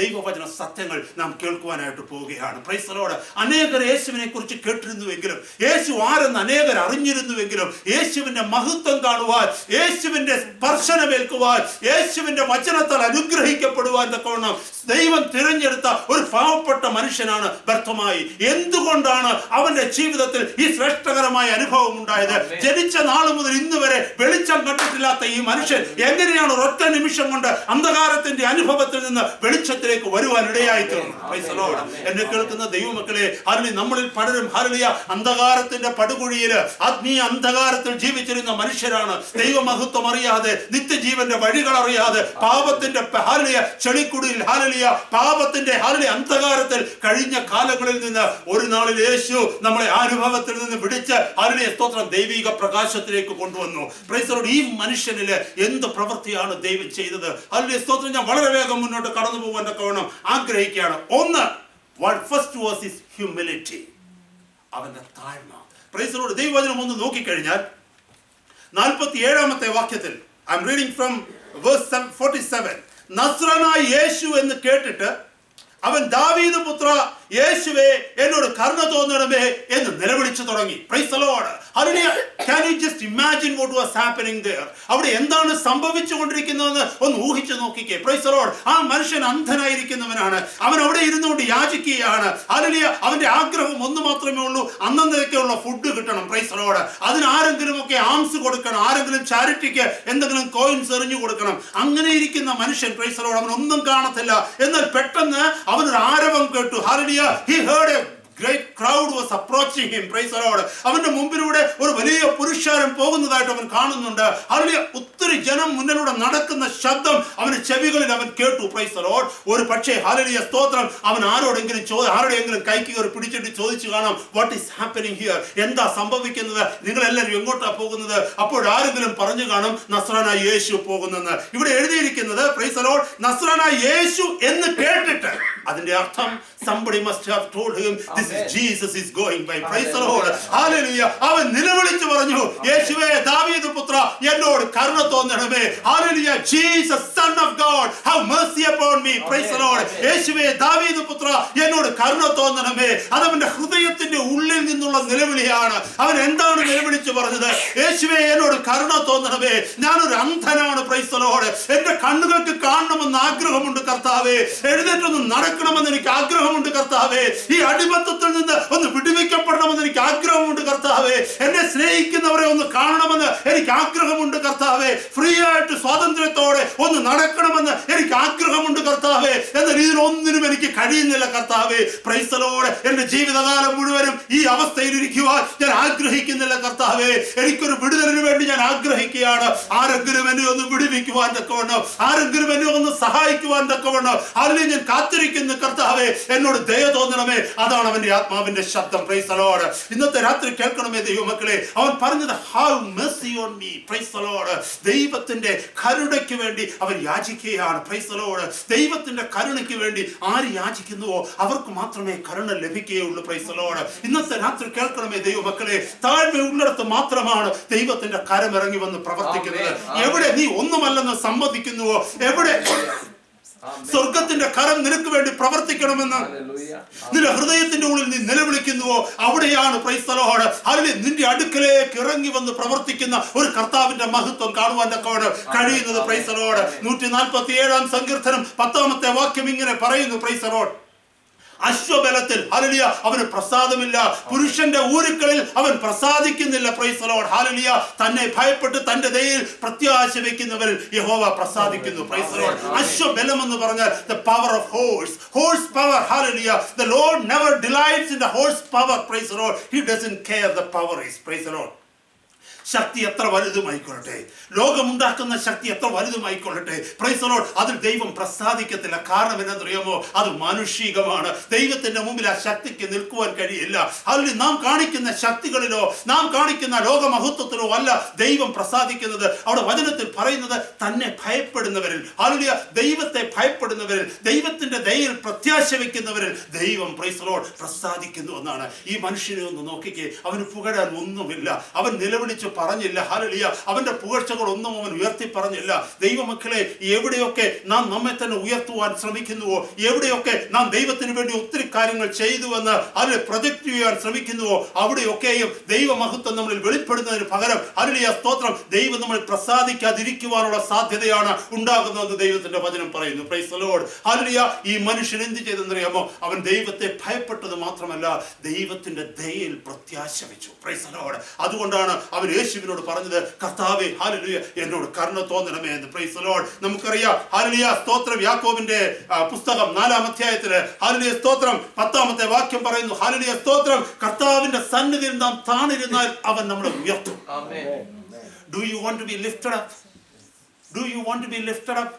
ദൈവവചന സത്യങ്ങൾ നാം കേൾക്കുവാനായിട്ട് പോവുകയാണ്. Price the Lord. അനേകർ യേശുവിനെ കുറിച്ച് കേട്ടിരുന്നുവെങ്കിലും യേശു ആരെന്ന് അനേകർ അറിഞ്ഞിരുന്നുവെങ്കിലും യേശുവിന്റെ മഹത്വം കാണുവാൻ, യേശുവിന്റെ സ്പർശനമേൽക്കുവാൻ, യേശുവിന്റെ വചനത്താൽ അനുഗ്രഹിക്കപ്പെടുവാൻ തക്കവണ്ണം ദൈവം തിരഞ്ഞെടുത്ത ഒരു പാവപ്പെട്ട മനുഷ്യനാണ് ബർത്തമായി. എന്തുകൊണ്ടാണ് അവന്റെ ജീവിതത്തിൽ ഈ ശ്രേഷ്ഠകരമായ അനുഭവം ഉണ്ടായത്? ജനിച്ച നാൾ മുതൽ ഇന്ന് വരെ വെളിച്ചം കണ്ടിട്ടില്ലാത്ത ഈ മനുഷ്യൻ എങ്ങനെയാണ് ഒരൊറ്റ നിമിഷം കൊണ്ട് അന്ധകാരത്തിന്റെ അനുഭവത്തിൽ നിന്ന് വെളിച്ചത്തിലേക്ക് വരുവാൻ ഇടയായി തീർന്നു. എന്നെ കേൾക്കുന്ന ദൈവമക്കളെ, ഹല്ലേലൂയ, നമ്മളിൽ പലരും ഹല്ലേലൂയ അന്ധകാരത്തിന്റെ പടുകുഴിയിൽ ആത്മീയ അന്ധകാരത്തിൽ ജീവിച്ചിരുന്ന മനുഷ്യരാണ്. ദൈവമഹത്വം അറിയാതെ, നിത്യജീവന്റെ വഴികൾ അറിയാതെ, പാപത്തിന്റെ ഹല്ലേലൂയ ചെളിക്കുടിയിൽ ഹല്ലേലൂയ പാപത്തിന്റെ ഹല്ലേലൂയ അന്ധകാരത്തിൽ കഴിഞ്ഞ കാലങ്ങളിൽ നിന്ന് ഒരു നാളിൽ യേശു നമ്മളെ അനുഭവത്തിൽ നിന്ന് വിടിച്ച് ഹല്ലേലൂയ സ്തോത്രം ദൈവിക പ്രകാശത്തിലേക്ക് കൊണ്ടുവന്നു. Price the Lord. ഈ മനുഷ്യനില് എന്ത് പ്രവൃത്തിയാണ് ദൈവം ചെയ്തത്? ഹല്ലേലൂയ സ്തോത്രം. ഞാൻ വളരെ വേഗം മുന്നോട്ട് കടന്നു പോകാൻ തക്കവണ്ണം ആഗ്രഹിക്കുകയാണ്. ഒന്ന്, ഫസ്റ്റ് വാസ് ഹിസ് ഹ്യൂമിലിറ്റി, അവന്റെ താഴ്മ. Praise the Lord. ദൈവവചനം ഒന്ന് നോക്കിക്കഴിഞ്ഞാൽ 47-ാമത്തെ വാക്യത്തിൽ, I am reading from verse 47, നസ്രനായ യേശു എന്ന് കേട്ടിട്ട് അവൻ ദാവീദ് പുത്ര യേശുവേ എന്നോട് കരുണ തോന്നണമേ എന്ന് നിലവിളിച്ചു തുടങ്ങി. Price the Lord. Hallelujah. Can you just imagine what was happening there? അവിടെ എന്താണ് സംഭവിച്ചുകൊണ്ടിരിക്കുന്നതെന്ന് ഒന്ന് ഊഹിച്ചു നോക്കിക്കേ. Price the Lord. ആ മനുഷ്യൻ അന്ധനായിരിക്കുന്നവനാണ്. അവൻ അവിടെ ഇരുന്നുകൊണ്ട് യാചിക്കുകയാണ്. ഹല്ലേലൂയ. അവന്റെ ആഗ്രഹം ഒന്ന് മാത്രമേ ഉള്ളൂ, അന്നേരത്തേക്കുള്ള ഫുഡ് കിട്ടണം. Price the Lord. അതിന് ആരെങ്കിലും ഒക്കെ ആംസ് കൊടുക്കണം, ആരെങ്കിലും ചാരിറ്റിക്ക് എന്തെങ്കിലും കോയിൻസ് എറിഞ്ഞു കൊടുക്കണം. അങ്ങനെ ഇരിക്കുന്ന മനുഷ്യൻ, പ്രൈസ് ദി ലോർഡ്, അവനൊന്നും കാണത്തില്ല. എന്നാൽ പെട്ടെന്ന് അവനൊരു ആരവം കേട്ടു. Hallelujah. He heard a great crowd was approaching him. Praise the Lord. അവന്റെ മുമ്പിലൂടെ ഒരു വലിയ പുരുഷാരം പോകുന്നതായിട്ട് അവൻ കാണുന്നുണ്ട്. ഹല്ലേലൂയ. ഒത്തിരി ജനം മുന്നിലൂടെ നടക്കുന്ന ശബ്ദം അവന്റെ ചെവികളിൽ അവൻ കേട്ടു. Price the Lord. ഒരു പക്ഷേ ഹല്ലേലൂയ സ്തോത്രം അവൻ ആരോടെങ്കിലും കൈക്ക് കയറി പിടിച്ചിട്ട് ചോദിച്ചു കാണാം, വാട്ട് ഈസ് ഹാപ്പനിങ് ഹിയർ? എന്താ സംഭവിക്കുന്നത്? നിങ്ങളെല്ലാവരും എങ്ങോട്ടാ പോകുന്നത്? അപ്പോൾ ആരെങ്കിലും പറഞ്ഞു കാണും, നസ്രാനായ യേശു പോകുന്നെന്ന്. ഇവിടെ എഴുതിയിരിക്കുന്നത്, പ്രൈസ് ദി ലോർഡ്, നസ്രാനായ യേശു എന്ന് കേട്ടിട്ട്, അതിന്റെ അർത്ഥം somebody must have told him this is Jesus is going by. Praise the Lord. Hallelujah. അവൻ നിലവിളിച്ചു പറഞ്ഞു, യേശുവേ ദാവീദ് പുത്ര എന്നോട് കരുണ തോന്നണമേ. Hallelujah. Jesus son of God have mercy upon me. Praise the Lord. യേശുവേ ദാവീദ് പുത്ര എന്നോട് കരുണ തോന്നണമേ. അതവന്റെ ഹൃദയത്തിന്റെ ഉള്ളിൽ നിന്നുള്ള നിലവിളിയാണ്. അവൻ എന്താണ് നിലവിളിച്ചു പറഞ്ഞത്? യേശുവേ എന്നോട് കരുണ തോന്നണമേ. ഞാനൊരു അന്ധനാണ്. Price the Lord. എന്റെ കണ്ണുകൾക്ക് കാണണമെന്ന് ആഗ്രഹമുണ്ട് കർത്താവേ. എഴുന്നേറ്റൊന്ന് നടക്കണമെന്ന് എനിക്ക് ആഗ്രഹമുണ്ട് കർത്താവേ. ഈ അടിമത്തത്തിൽ നിന്ന് ഒന്ന് വിടുവിക്കപ്പെടണമെന്ന് എനിക്ക് ആഗ്രഹമുണ്ട് കർത്താവേ. എന്നെ സ്നേഹിക്കുന്നവരെ ഒന്ന് കാണണമെന്ന് എനിക്ക് ആഗ്രഹമുണ്ട് കർത്താവേ. ഫ്രീ ആയിട്ട് സ്വാതന്ത്ര്യത്തോടെ ഒന്ന് നടക്കണമെന്ന് എനിക്ക് ആഗ്രഹമുണ്ട് കർത്താവേ. എന്നാൽ ഇതിനൊന്നിനും എനിക്ക് കഴിയുന്നില്ല കർത്താവേ. Price the Lord. എന്റെ ജീവിതകാലം മുഴുവനും ഈ അവസ്ഥയിൽ ഇരിക്കുവാൻ ഞാൻ ആഗ്രഹിക്കുന്നില്ല കർത്താവേ. എനിക്കൊരു വിടുതലിന് വേണ്ടി ഞാൻ ആഗ്രഹിക്കുകയാണ്. ആരെങ്കിലും എന്നെ ഒന്ന് വിടുവിക്കുവാൻ തക്കവണ്ണം, ആരെങ്കിലും എന്നെ ഒന്ന് സഹായിക്കുവാൻ തക്കവണ്ണം അതിൽ ഞാൻ കാത്തിരിക്കുന്നു കർത്താവേ. എന്നോട് ദയ തോന്നണമേ. അതാണ് അവന്റെ ആത്മാവിന്റെ ശബ്ദം. Price the Lord. ഇന്നത്തെ രാത്രി കേൾക്കണമേ ദൈവമക്കളെ. അവൻ പറഞ്ഞത്, have mercy on me. Price the Lord. ദൈവത്തിന്റെ കരുണയ്ക്ക് വേണ്ടി അവൻ യാചിക്കുകയാണ്. Price the Lord. ദൈവത്തിന്റെ കരുണയ്ക്ക് വേണ്ടി ആര് യാചിക്കുന്നുവോ അവർക്ക് മാത്രമേ കരുണ ലഭിക്കുകയുള്ളൂ. Price the Lord. ഇന്നത്തെ രാത്രി കേൾക്കണമേ ദൈവമക്കളെ. താഴ്മ ഉള്ളിടത്ത് മാത്രമാണ് ദൈവത്തിന്റെ കരം ഇറങ്ങി വന്ന് പ്രവർത്തിക്കുന്നത്. എവിടെ നീ ഒന്നുമല്ലെന്ന് സമ്മതിക്കുന്നുവോ, എവിടെ സ്വർഗത്തിന്റെ കരം നിനക്ക് വേണ്ടി പ്രവർത്തിക്കണമെന്ന് നിന്റെ ഹൃദയത്തിന്റെ ഉള്ളിൽ നീ നിലവിളിക്കുന്നുവോ, അവിടെയാണ് പ്രൈസ് ദി ലോർഡ് അതിൽ നിന്റെ അടുക്കലേക്ക് ഇറങ്ങി വന്ന് പ്രവർത്തിക്കുന്ന ഒരു കർത്താവിന്റെ മഹത്വം കാണുവാൻ തക്കവണ്ണം കഴിയുന്നത്. Price the Lord. 147-ാം സങ്കീർത്തനം 10-ാമത്തെ വാക്യം ഇങ്ങനെ പറയുന്നു. Praise the Lord. അശ്വബലത്തിൽ ഹല്ലേലൂയ അവന് പ്രസാദമില്ല. പുരുഷന്റെ ഊരുക്കളിൽ അവൻ പ്രസാദിക്കുന്നില്ല. Praise the Lord. ഹല്ലേലൂയ. തന്നെ ഭയപ്പെട്ട് തന്റെ ദയയിൽ പ്രത്യാശ വെക്കുന്നവരിൽ യഹോവ പ്രസാദിക്കുന്നു. Praise the Lord. അശ്വബലം എന്ന് പറഞ്ഞാൽ the power of horse power. Hallelujah. The Lord never delights in the horse power. Praise the Lord. He doesn't care the power is. Praise the Lord. ശക്തി എത്ര വലുതുമായിക്കൊള്ളട്ടെ, ലോകമുണ്ടാക്കുന്ന ശക്തി എത്ര വലുതുമായിക്കൊള്ളട്ടെ, പ്രൈസ് ദി ലോർഡ്, അതിൽ ദൈവം പ്രസാദിക്കത്തില്ല. കാരണം എന്നറിയാമോ? അത് മാനുഷികമാണ്. ദൈവത്തിന്റെ മുമ്പിൽ ആ ശക്തിക്ക് നിൽക്കുവാൻ കഴിയില്ല. അതിൽ നാം കാണിക്കുന്ന ശക്തികളിലോ നാം കാണിക്കുന്ന ലോകമഹത്വത്തിലോ അല്ല ദൈവം പ്രസാദിക്കുന്നത്. അവിടെ വചനത്തിൽ പറയുന്നത് തന്നെ ഭയപ്പെടുന്നവരിൽ, ഹല്ലേലൂയ, ദൈവത്തെ ഭയപ്പെടുന്നവരിൽ, ദൈവത്തിന്റെ ദയയിൽ പ്രത്യാശ വെക്കുന്നവരിൽ ദൈവം പ്രൈസ് ദി ലോർഡ് പ്രസാദിക്കുന്നു എന്നാണ്. ഈ മനുഷ്യനെ ഒന്ന് നോക്കിക്കേ. അവന് പുകഴാൻ ഒന്നുമില്ല. അവൻ നിലവിളിച്ച് പറഞ്ഞില്ല. ഹല്ലേലൂയ. അവന്റെ പുകഴ്ചകളൊന്നും അവൻ ഉയർത്തി പറഞ്ഞില്ല. ദൈവമക്കളെ, എവിടെയൊക്കെ നാം നമ്മെ തന്നെ ഉയർത്തുവാൻ ശ്രമിക്കുന്നുവോ, എവിടെയൊക്കെ നാം ദൈവത്തിന് വേണ്ടി ഒത്തിരി കാര്യങ്ങൾ ചെയ്തുവെന്ന് അതിൽ പ്രൊജക്ട് ചെയ്യാൻ ശ്രമിക്കുന്നുവോ, അവിടെയൊക്കെയും ദൈവമഹത്വം നമ്മളിൽ വെളിപ്പെടുന്നതിന് പകരം ഹല്ലേലൂയ സ്തോത്രം ദൈവം നമ്മൾ പ്രസാദിക്കാതിരിക്കുവാനുള്ള സാധ്യതയാണ് ഉണ്ടാകുന്നതെന്ന് ദൈവത്തിന്റെ വചനം പറയുന്നു. Praise the Lord. ഹല്ലേലൂയ. ഈ മനുഷ്യൻ എന്ത് ചെയ്തെന്നറിയാമോ? അവൻ ദൈവത്തെ ഭയപ്പെട്ടത് മാത്രമല്ല ദൈവത്തിന്റെ ദയയിൽ പ്രത്യാശ വെച്ചു. Price the Lord. അതുകൊണ്ടാണ് അവൻ യേശുവിനോട് പറഞ്ഞത്, കർത്താവേ ഹല്ലേലൂയ എന്നോട് കരുണ തോന്നണമേ എന്ന്. Price the Lord. നമുക്കറിയാം ഹല്ലേലൂയ സ്തോത്രം. യാക്കോബിന്റെ പുസ്തകം 4-ാം അധ്യായത്തില് ഹല്ലേലൂയ സ്തോത്രം 10-ാമത്തെ വാക്യം പറയുന്നു, ഹല്ലേലൂയ സ്തോത്രം, കർത്താവിന്റെ സന്നിധിയിൽ നാം താണിരുന്നാൽ അവൻ നമ്മളെ ഉയർത്തും. Do you want to be lifted up? Do you want to be lifted up?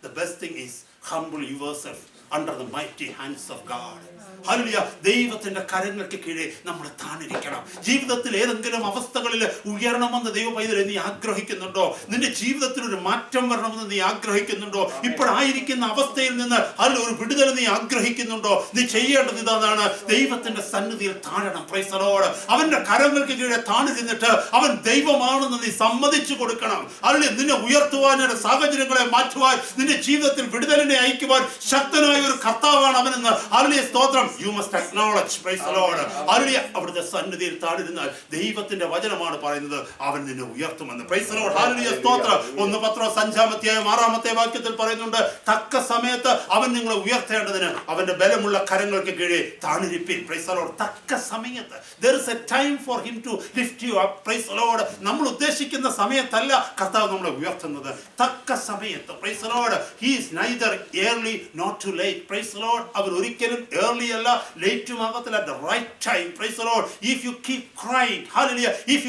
The best thing is humble yourself under the mighty hands of God. Hallelujah. ദൈവത്തിന്റെ കരങ്ങൾക്ക് കീഴെ നമ്മൾ താണിരിക്കണം. ജീവിതത്തിൽ ഏതെങ്കിലും അവസ്ഥകളിൽ ഉയരണമെന്ന് ദൈവ പൈതൽ നീ ആഗ്രഹിക്കുന്നുണ്ടോ? നിന്റെ ജീവിതത്തിൽ ഒരു മാറ്റം വരണമെന്ന് നീ ആഗ്രഹിക്കുന്നുണ്ടോ? ഇപ്പോഴായിരിക്കുന്ന അവസ്ഥയിൽ നിന്ന് അതിൽ ഒരു വിടുതൽ നീ ആഗ്രഹിക്കുന്നുണ്ടോ? നീ ചെയ്യേണ്ടത് ഇതാണ്, ദൈവത്തിന്റെ സന്നിധിയിൽ താഴണം. Price the Lord. അവന്റെ കരങ്ങൾക്ക് കീഴെ താണിരുന്നിട്ട് അവൻ ദൈവമാണെന്ന് നീ സമ്മതിച്ചു കൊടുക്കണം. അതിൽ നിന്നെ ഉയർത്തുവാൻ, സാഹചര്യങ്ങളെ മാറ്റുവാൻ, നിന്റെ ജീവിതത്തിൽ വിടുതലിനെ അയക്കുവാൻ ശക്തനായ ഒരു കർത്താവാണ് അവനെന്ന് ഹല്ലേലൂയ സ്തോത്രം. You must acknowledge, praise the Lord. Hallelujah. അവിടുത്തെ സന്നിധിയിൽ താണിരുന്നാൽ ദൈവത്തിന്റെ വചനമാണ് പറയുന്നത്, അവൻ നിന്നെ ഉയർത്തുമെന്ന്. Praise the Lord. ഹല്ലേലൂയ സ്തോത്രം. 1 പത്രോസ് 5-ാം അധ്യായം 6-ാമത്തെ വാക്യത്തിൽ പറയുന്നുണ്ട്, തക്ക സമയത്ത് അവൻ നിങ്ങളെ ഉയർത്തേണ്ടതിന് അവന്റെ ബലമുള്ള കരങ്ങൾക്ക് കീഴെ താണിരിപ്പിൻ. Price the Lord. തക്ക സമയത്ത്. There is a time for him to lift you up. Price the Lord. നമ്മൾ ഉദ്ദേശിക്കുന്ന സമയത്തല്ല കർത്താവ് നമ്മളെ ഉയർത്തുന്നത്, തക്ക സമയത്ത്. Price the Lord. He is neither early nor too late. Price the Lord. അവൻ ഒരിക്കലും early അല്ല, ലേറ്റും ആകത്തില്ല. At the right time. Praise the Lord. If you keep crying, hallelujah, if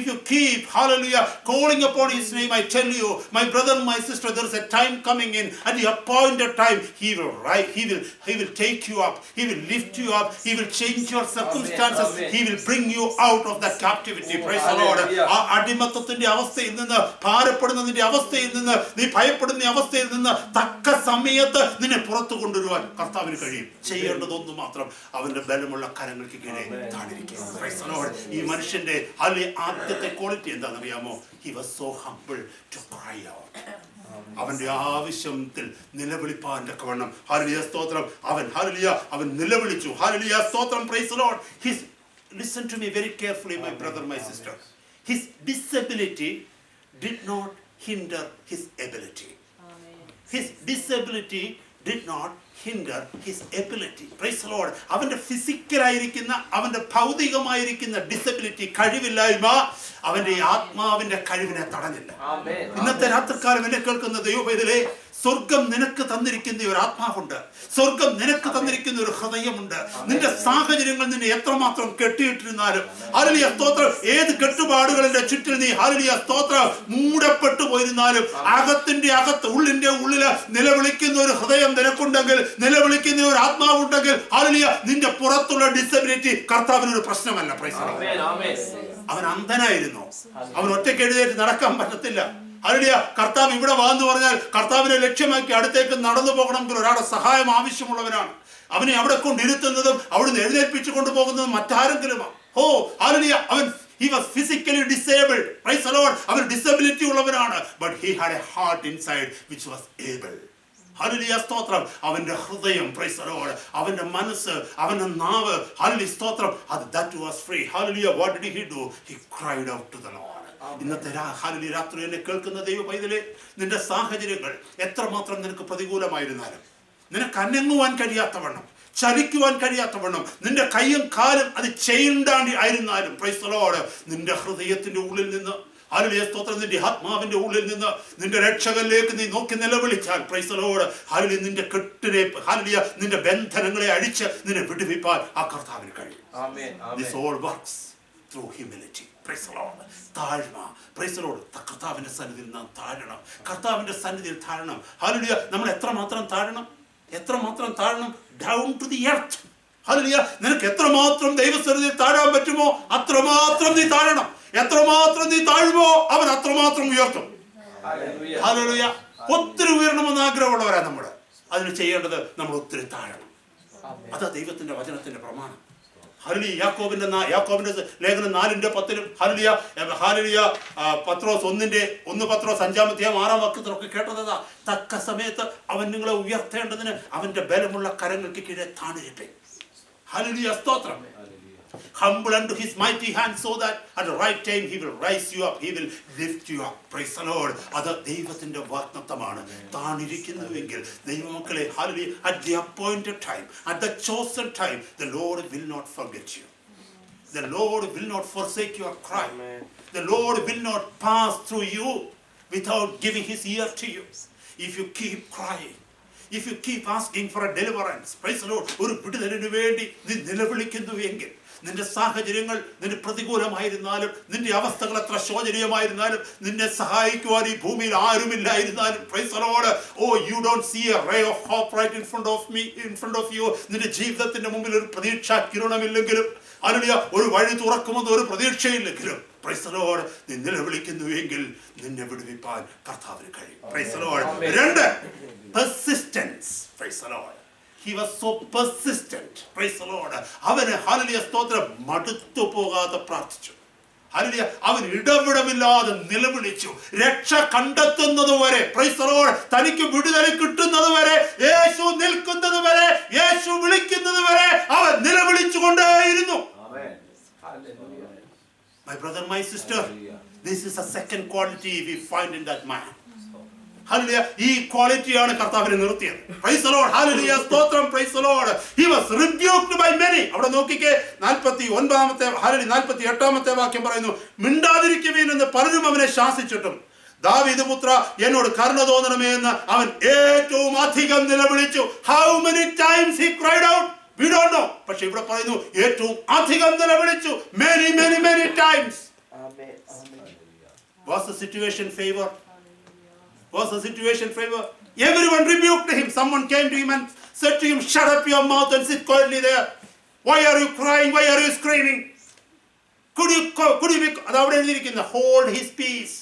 you keep hallelujah calling upon his name, I tell you, my brother, my sister, there is a time coming in. At the appointed time he will take you up, he will lift you up, he will change your circumstances. Amen. He will bring you out of that captivity. Praise the Lord. ആ അടിമത്തത്തിന്റെ അവസ്ഥയിൽ നിന്ന്, ഭാരപ്പെടുന്നതിന്റെ അവസ്ഥയിൽ നിന്ന്, നീ ഭയപ്പെടുന്ന അവസ്ഥയിൽ നിന്ന് തക്ക സമയത്ത് നിന്നെ പുറത്തു കൊണ്ടുവരുവാൻ കർത്താവിന് കഴിയും. ചെയ്യേണ്ടതൊന്നു മാത്രം, അവന്റെ ബലമുള്ള കരങ്ങൾക്ക് കീഴെ താണിരിക്കുക. ഈ മനുഷ്യന്റെ ആദ്യത്തെ ക്വാളിറ്റി എന്താണെന്നറിയാമോ? He was so humble to cry out. അവന്റെ ആവശ്യത്തിൽ നിലവിളിപ്പാൻ തക്കവണ്ണം ഹല്ലേലൂയ സ്തോത്രം അവൻ നിലവിളിച്ചു. ഹല്ലേലൂയ സ്തോത്രം. Price the Lord. Listen to me very carefully, my brother, my sister. His disability did not hinder his ability. His disability did not hinder his ability. Praise the Lord. അവന്റെ ഫിസിക്കലായിരിക്കുന്ന, അവന്റെ ഭൗതികമായിരിക്കുന്ന disability, കഴിവില്ലായ്മ അവന്റെ ആത്മാവിന്റെ കഴിവിനെ തടഞ്ഞില്ല. ഇന്നത്തെ രാത്രികാലം എന്നെ കേൾക്കുന്ന ദൈവപൈതലേ, സ്വർഗം നിനക്ക് തന്നിരിക്കുന്ന ഒരു ആത്മാവുണ്ട്, സ്വർഗം നിനക്ക് തന്നിരിക്കുന്ന ഒരു ഹൃദയമുണ്ട്. നിന്റെ സാഹചര്യങ്ങൾ നിന്നെ എത്രമാത്രം കെട്ടിയിട്ടിരുന്നാലും, ഹല്ലേലൂയ സ്തോത്രം, ഏത് കെട്ടുപാടുകളുടെ ചുറ്റിൽ നീ ഹല്ലേലൂയ സ്തോത്രം മൂടപ്പെട്ടു പോയിരുന്നാലും, ഉള്ളിന്റെ ഉള്ളില് നിലവിളിക്കുന്ന ഒരു ഹൃദയം നിനക്കുണ്ടെങ്കിൽ, നിലവിളിക്കുന്ന ഒരു ആത്മാവുണ്ടെങ്കിൽ, ഹല്ലേലൂയ, നിന്റെ പുറത്തുള്ള ഡിസബിലിറ്റി കർത്താവിനൊരു പ്രശ്നമല്ല. Price the Lord. അവൻ അന്ധനായിരുന്നു, അവൻ ഒറ്റയ്ക്ക് എഴുന്നേറ്റ് നടക്കാൻ പറ്റത്തില്ല. ഹല്ലേലൂയ. കർത്താവ് ഇവിടെ വാന്ന് പറഞ്ഞാൽ കർത്താവിനെ ലക്ഷ്യമാക്കി അടുത്തേക്ക് നടന്നു പോകണമെങ്കിൽ ഒരാളുടെ സഹായം ആവശ്യമുള്ളവരാണ്. അവനെ അവിടെ കൊണ്ടിരുത്തുന്നതും അവിടുന്ന് എഴുന്നേൽപ്പിച്ചു കൊണ്ടുപോകുന്നതും മറ്റാരെങ്കിലുമാണ്. Hallelujah. he was physically disabled. Praise the Lord. അവൻ ഡിസബിലിറ്റി ഉള്ളവനാണ്. But he had a heart inside which was able. Hallelujah സ്തോത്രം. അവന്റെ ഹൃദയം, പ്രൈസ് ദി ലോർഡ്, അവന്റെ മനസ്സ്, അവന്റെ നാവ്, ഹല്ലേലൂയ സ്തോത്രം, that was free. Hallelujah. What did he do? He cried out to the Lord. ഇന്നത്തെ ഹല്ലേലൂയ രാത്രി എന്നെ കേൾക്കുന്ന ദൈവ പൈതലേ, നിന്റെ സാഹചര്യങ്ങൾ എത്രമാത്രം നിനക്ക് പ്രതികൂലമായിരുന്നാലും, നിനക്ക് അനങ്ങുവാൻ കഴിയാത്തവണ്ണം, ചലിക്കുവാൻ കഴിയാത്തവണ്ണം, നിന്റെ കൈയും കാലും അത് ചെയിൻഡാണ്ടി ആയിരുന്നാലും, പ്രൈസ് ദി ലോർഡ്, നിന്റെ ഹൃദയത്തിന്റെ ഉള്ളിൽ നിന്ന്, ഹല്ലേലൂയ സ്തോത്രം, നിന്റെ ആത്മാവിന്റെ ഉള്ളിൽ നിന്ന് നിന്റെ രക്ഷകനിലേക്ക് നീ നോക്കി നിലവിളിച്ചാൽ, പ്രൈസ് ദി ലോർഡ്, ഹല്ലേലൂയ, നിന്റെ കെട്ടിനെ, ഹല്ലേലൂയ, നിന്റെ ബന്ധനങ്ങളെ അടിച്ച് നിന്നെ വിടുവിപ്പാൻ ആ കർത്താവിന് കഴിയും. This all works through humility. Praise the Lord. താഴ്മ. Praise the Lord. കർത്താവിന്റെ സന്നിധിയിൽ നാം താഴണം, കർത്താവിന്റെ സന്നിധിയിൽ താഴണം. ഹല്ലേലൂയ. നമ്മൾ എത്രമാത്രം താഴണം? Down to the earth. Hallelujah. നിനക്ക് എത്രമാത്രം ദൈവസന്നിധിയിൽ താഴാൻ പറ്റുമോ അത്രമാത്രം നീ താഴണം. എത്രമാത്രം നീ താഴുമോ അവൻ അത്രമാത്രം ഉയർത്തും. ഹല്ലേലൂയ. ഒത്തിരി ഉയരണമെന്ന് ആഗ്രഹമുള്ളവരാ നമ്മൾ. അതിന് ചെയ്യേണ്ടത് നമ്മൾ ഒത്തിരി താഴണം. അതാ ദൈവത്തിന്റെ വചനത്തിന്റെ പ്രമാണം. ഹല്ലേലൂയ. യാക്കോബിന്റെ ലേഖനം 4:10 ഹല്ലേലൂയ. പത്രോസ് 1 പത്രോസ് 5-ാം അധ്യായം 6-ാം വാക്യത്തിലൊക്കെ കേട്ടതാ, തക്ക സമയത്ത് അവൻ നിങ്ങളെ ഉയർത്തേണ്ടതിന് അവന്റെ ബലമുള്ള കരങ്ങൾക്ക് കീഴെ താണിരിപ്പേ. ഹല്ലേലൂയ സ്തോത്രം. Humble unto his mighty hand, so that at the right time he will rise you up, he will lift you up. Praise the Lord. അത് ദൈവത്തിന്റെ വാഗ്ദത്തമാണ്. താണിരിക്കുന്നുവെങ്കിൽ ദൈവമക്കളെ, hallelujah, at the appointed time, at the chosen time, the Lord will not forget you. The Lord will not forsake your cry. The Lord will not pass through you without giving his ear to you. If you keep crying, if you keep asking for a deliverance, praise the Lord, ഒരു വിടുതലിനു വേണ്ടി നീ നിലവിളിക്കുന്നുവെങ്കിൽ, നിന്റെ സാഹചര്യങ്ങൾ നിന്റെ പ്രതികൂലമായിരുന്നാലും, നിന്റെ അവസ്ഥകൾ എത്ര ശോചനീയമായിരുന്നാലും, നിന്നെ സഹായിക്കുവാൻ ഈ ഭൂമിയിൽ ആരുമില്ലായിരുന്നാലും, praise the Lord, oh you don't see a ray of hope right in front of you, നിന്റെ ജീവിതത്തിന്റെ മുമ്പിൽ ഒരു പ്രതീക്ഷാ കിരണമില്ലെങ്കിലും, ഹല്ലേലൂയ, ഒരു വഴി തുറക്കുമെന്ന് ഒരു പ്രതീക്ഷയില്ലെങ്കിലും, പ്രൈസ് ദി ലോർഡ്, നീ നിലവിളിക്കുന്നുവെങ്കിൽ നിന്നെ വിടുവിപ്പാൻ കർത്താവിന് കഴിയും. Price the Lord. 2, persistence. Price the Lord. He was so persistent. Price the Lord. അവന് ഹല്ലേലൂയ സ്തോത്രം മടുത്തു പോകാതെ പ്രാർത്ഥിച്ചു. ഹല്ലേലൂയ, അവൻ ഇടവിടമില്ലാതെ നിലവിളിച്ചു. രക്ഷ കണ്ടെത്തുന്നത് വരെ, പ്രൈസ് ദി ലോർഡ്, തനിക്ക് വിടുതൽ കിട്ടുന്നത് വരെ, യേശു നിൽക്കുന്നത് വരെ, യേശു വിളിക്കുന്നത് വരെ അവൻ നിലവിളിച്ചുകൊണ്ടേയിരുന്നു. My brother, my sister, this is a second quality we find in that man. Hallelujah. ഈ ക്വാളിറ്റിയാണ് കർത്താവിനെ നിർത്തിയത്. Praise the Lord. Hallelujah. സ്തോത്രം. Praise the Lord. He was rebuked by many. അവിടെ നോക്കിക്കേ, 48-ാമത്തെ വാക്യം പറയുന്നു, മിണ്ടാതിരിക്കുവീൻ എന്ന് പലരും അവനെ ശാസിച്ചിട്ടും, ദാവീദ് പുത്ര, എന്നോട് കരുണ തോന്നണമേ എന്ന് അവൻ ഏറ്റവും അധികം നിലവിളിച്ചു. How many times he cried out? We don't know. പക്ഷേ ഇവിടെ പറയുന്നു, ഏറ്റവും അധികം നിലവിളിച്ചു. Many times. Was the situation favor? Was the situation favor? Everyone rebuked him. Someone came to him and said to him, shut up your mouth and sit quietly there. Why are you crying? Why are you screaming? Could you be, അതവിടെ എഴുതിയിരിക്കുന്ന, hold his peace.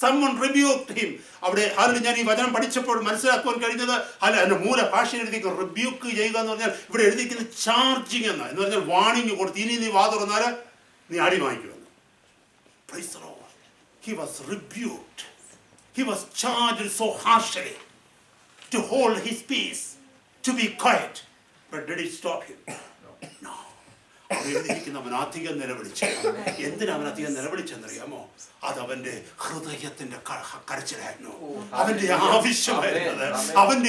Someone rebuked him. അവിടെ ഞാൻ ഈ വചനം പഠിച്ചപ്പോൾ മനസ്സിലാക്കുവാൻ കഴിഞ്ഞത്, അതിന്റെ മൂല ഭാഷയിൽ എഴുതിയിരിക്കുന്നത് റിബ്യൂക്ക് ചെയ്യുക എന്ന് പറഞ്ഞാൽ, ഇവിടെ എഴുതിയിരിക്കുന്നത് ചാർജിങ് എന്ന് പറഞ്ഞാൽ വാണിംഗ് കൊടുത്ത്, ഇനി നീ വാ തുറന്നാൽ നീ അടി വാങ്ങിക്കുമെന്ന്. Praise the Lord. He was rebuked. He was charged so harshly to hold his peace, to be quiet. But did it stop him? No. അവൻ അധികം നിലവിളിച്ചു. എന്തിനാ അവൻ അധികം നിലവിളിച്ചെന്നറിയാമോ? അത് അവന്റെ ഹൃദയത്തിന്റെ കരച്ചിലായിരുന്നു. അവന്റെ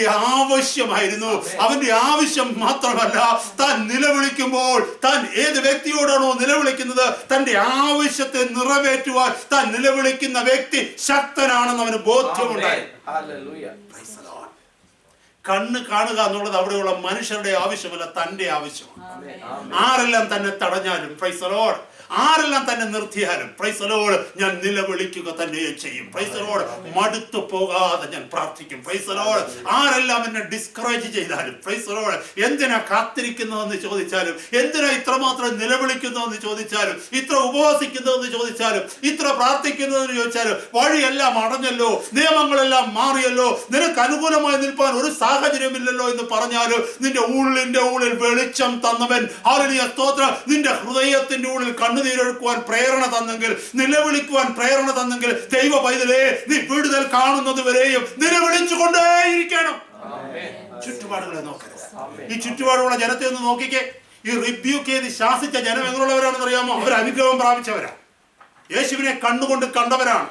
ആവശ്യമായിരുന്നു. അവന്റെ ആവശ്യം മാത്രമല്ല, താൻ നിലവിളിക്കുമ്പോൾ, താൻ ഏത് വ്യക്തിയോടാണോ നിലവിളിക്കുന്നത്, തന്റെ ആവശ്യത്തെ നിറവേറ്റുവാൻ താൻ നിലവിളിക്കുന്ന വ്യക്തി ശക്തനാണെന്ന് അവന് ബോധ്യമുണ്ടായി. കണ്ണ് കാണുക എന്നുള്ളത് അവിടെയുള്ള മനുഷ്യരുടെ ആവശ്യമല്ല, തന്റെ ആവശ്യമാണ്. ആരെല്ലാം തന്നെ തടഞ്ഞാലും, പ്രൈസ് ദി ലോർഡ്, ആരെല്ലാം തന്നെ നിർത്തിയാലും, പ്രൈസ് ദി ലോർഡ്, ഞാൻ നിലവിളിക്കുക തന്നെ ചെയ്യും. പ്രൈസ് ദി ലോർഡ്, മടുത്തു പോകാതെ ഞാൻ പ്രാർത്ഥിക്കും. പ്രൈസ് ദി ലോർഡ്, ആരെല്ലാം എന്നെ ഡിസ്കറേജ് ചെയ്താലും, പ്രൈസ് ദി ലോർഡ്, എന്തിനാ കാത്തിരിക്കുന്നതെന്ന് ചോദിച്ചാലും, എന്തിനാ ഇത്രമാത്രം നിലവിളിക്കുന്നതെന്ന് ചോദിച്ചാലും, ഇത്ര ഉപവസിക്കുന്നതെന്ന് ചോദിച്ചാലും, ഇത്ര പ്രാർത്ഥിക്കുന്നതെന്ന് ചോദിച്ചാലും, വഴിയെല്ലാം അടഞ്ഞല്ലോ, നിയമങ്ങളെല്ലാം മാറിയല്ലോ, നിനക്ക് അനുകൂലമായി നിൽപ്പാൻ ഒരു സാഹചര്യമില്ലല്ലോ എന്ന് പറഞ്ഞാലും, നിന്റെ ഉള്ളിൽ വെളിച്ചം തന്നവൻ, ഹല്ലേലൂയ സ്തോത്രം, നിന്റെ ഹൃദയത്തിന്റെ ഉള്ളിൽ കണ്ണുനീരൊഴുക്കുവാൻ പ്രേരണ തന്നെങ്കിൽ, നിലവിളിക്കുവാൻ പ്രേരണ തന്നെങ്കിൽ, ദൈവ പൈതലേ, നീ വിടുതൽ കാണുന്നത് വരെയും നിലവിളിച്ചുകൊണ്ടേയിരിക്കണം. ചുറ്റുപാടുകളെ നോക്കരുത്. ഈ ചുറ്റുപാടുള്ള ജനത്തെ ഒന്ന് നോക്കിക്കേ. ഈ റിബ്യൂക്ക് ചെയ്ത് ശാസിച്ച ജനം എങ്ങനെയുള്ളവരാണെന്ന് അറിയാമോ? അവർ അനുഗ്രഹം പ്രാപിച്ചവരാണ്. യേശുവിനെ കണ്ണുകൊണ്ട് കണ്ടവരാണ്.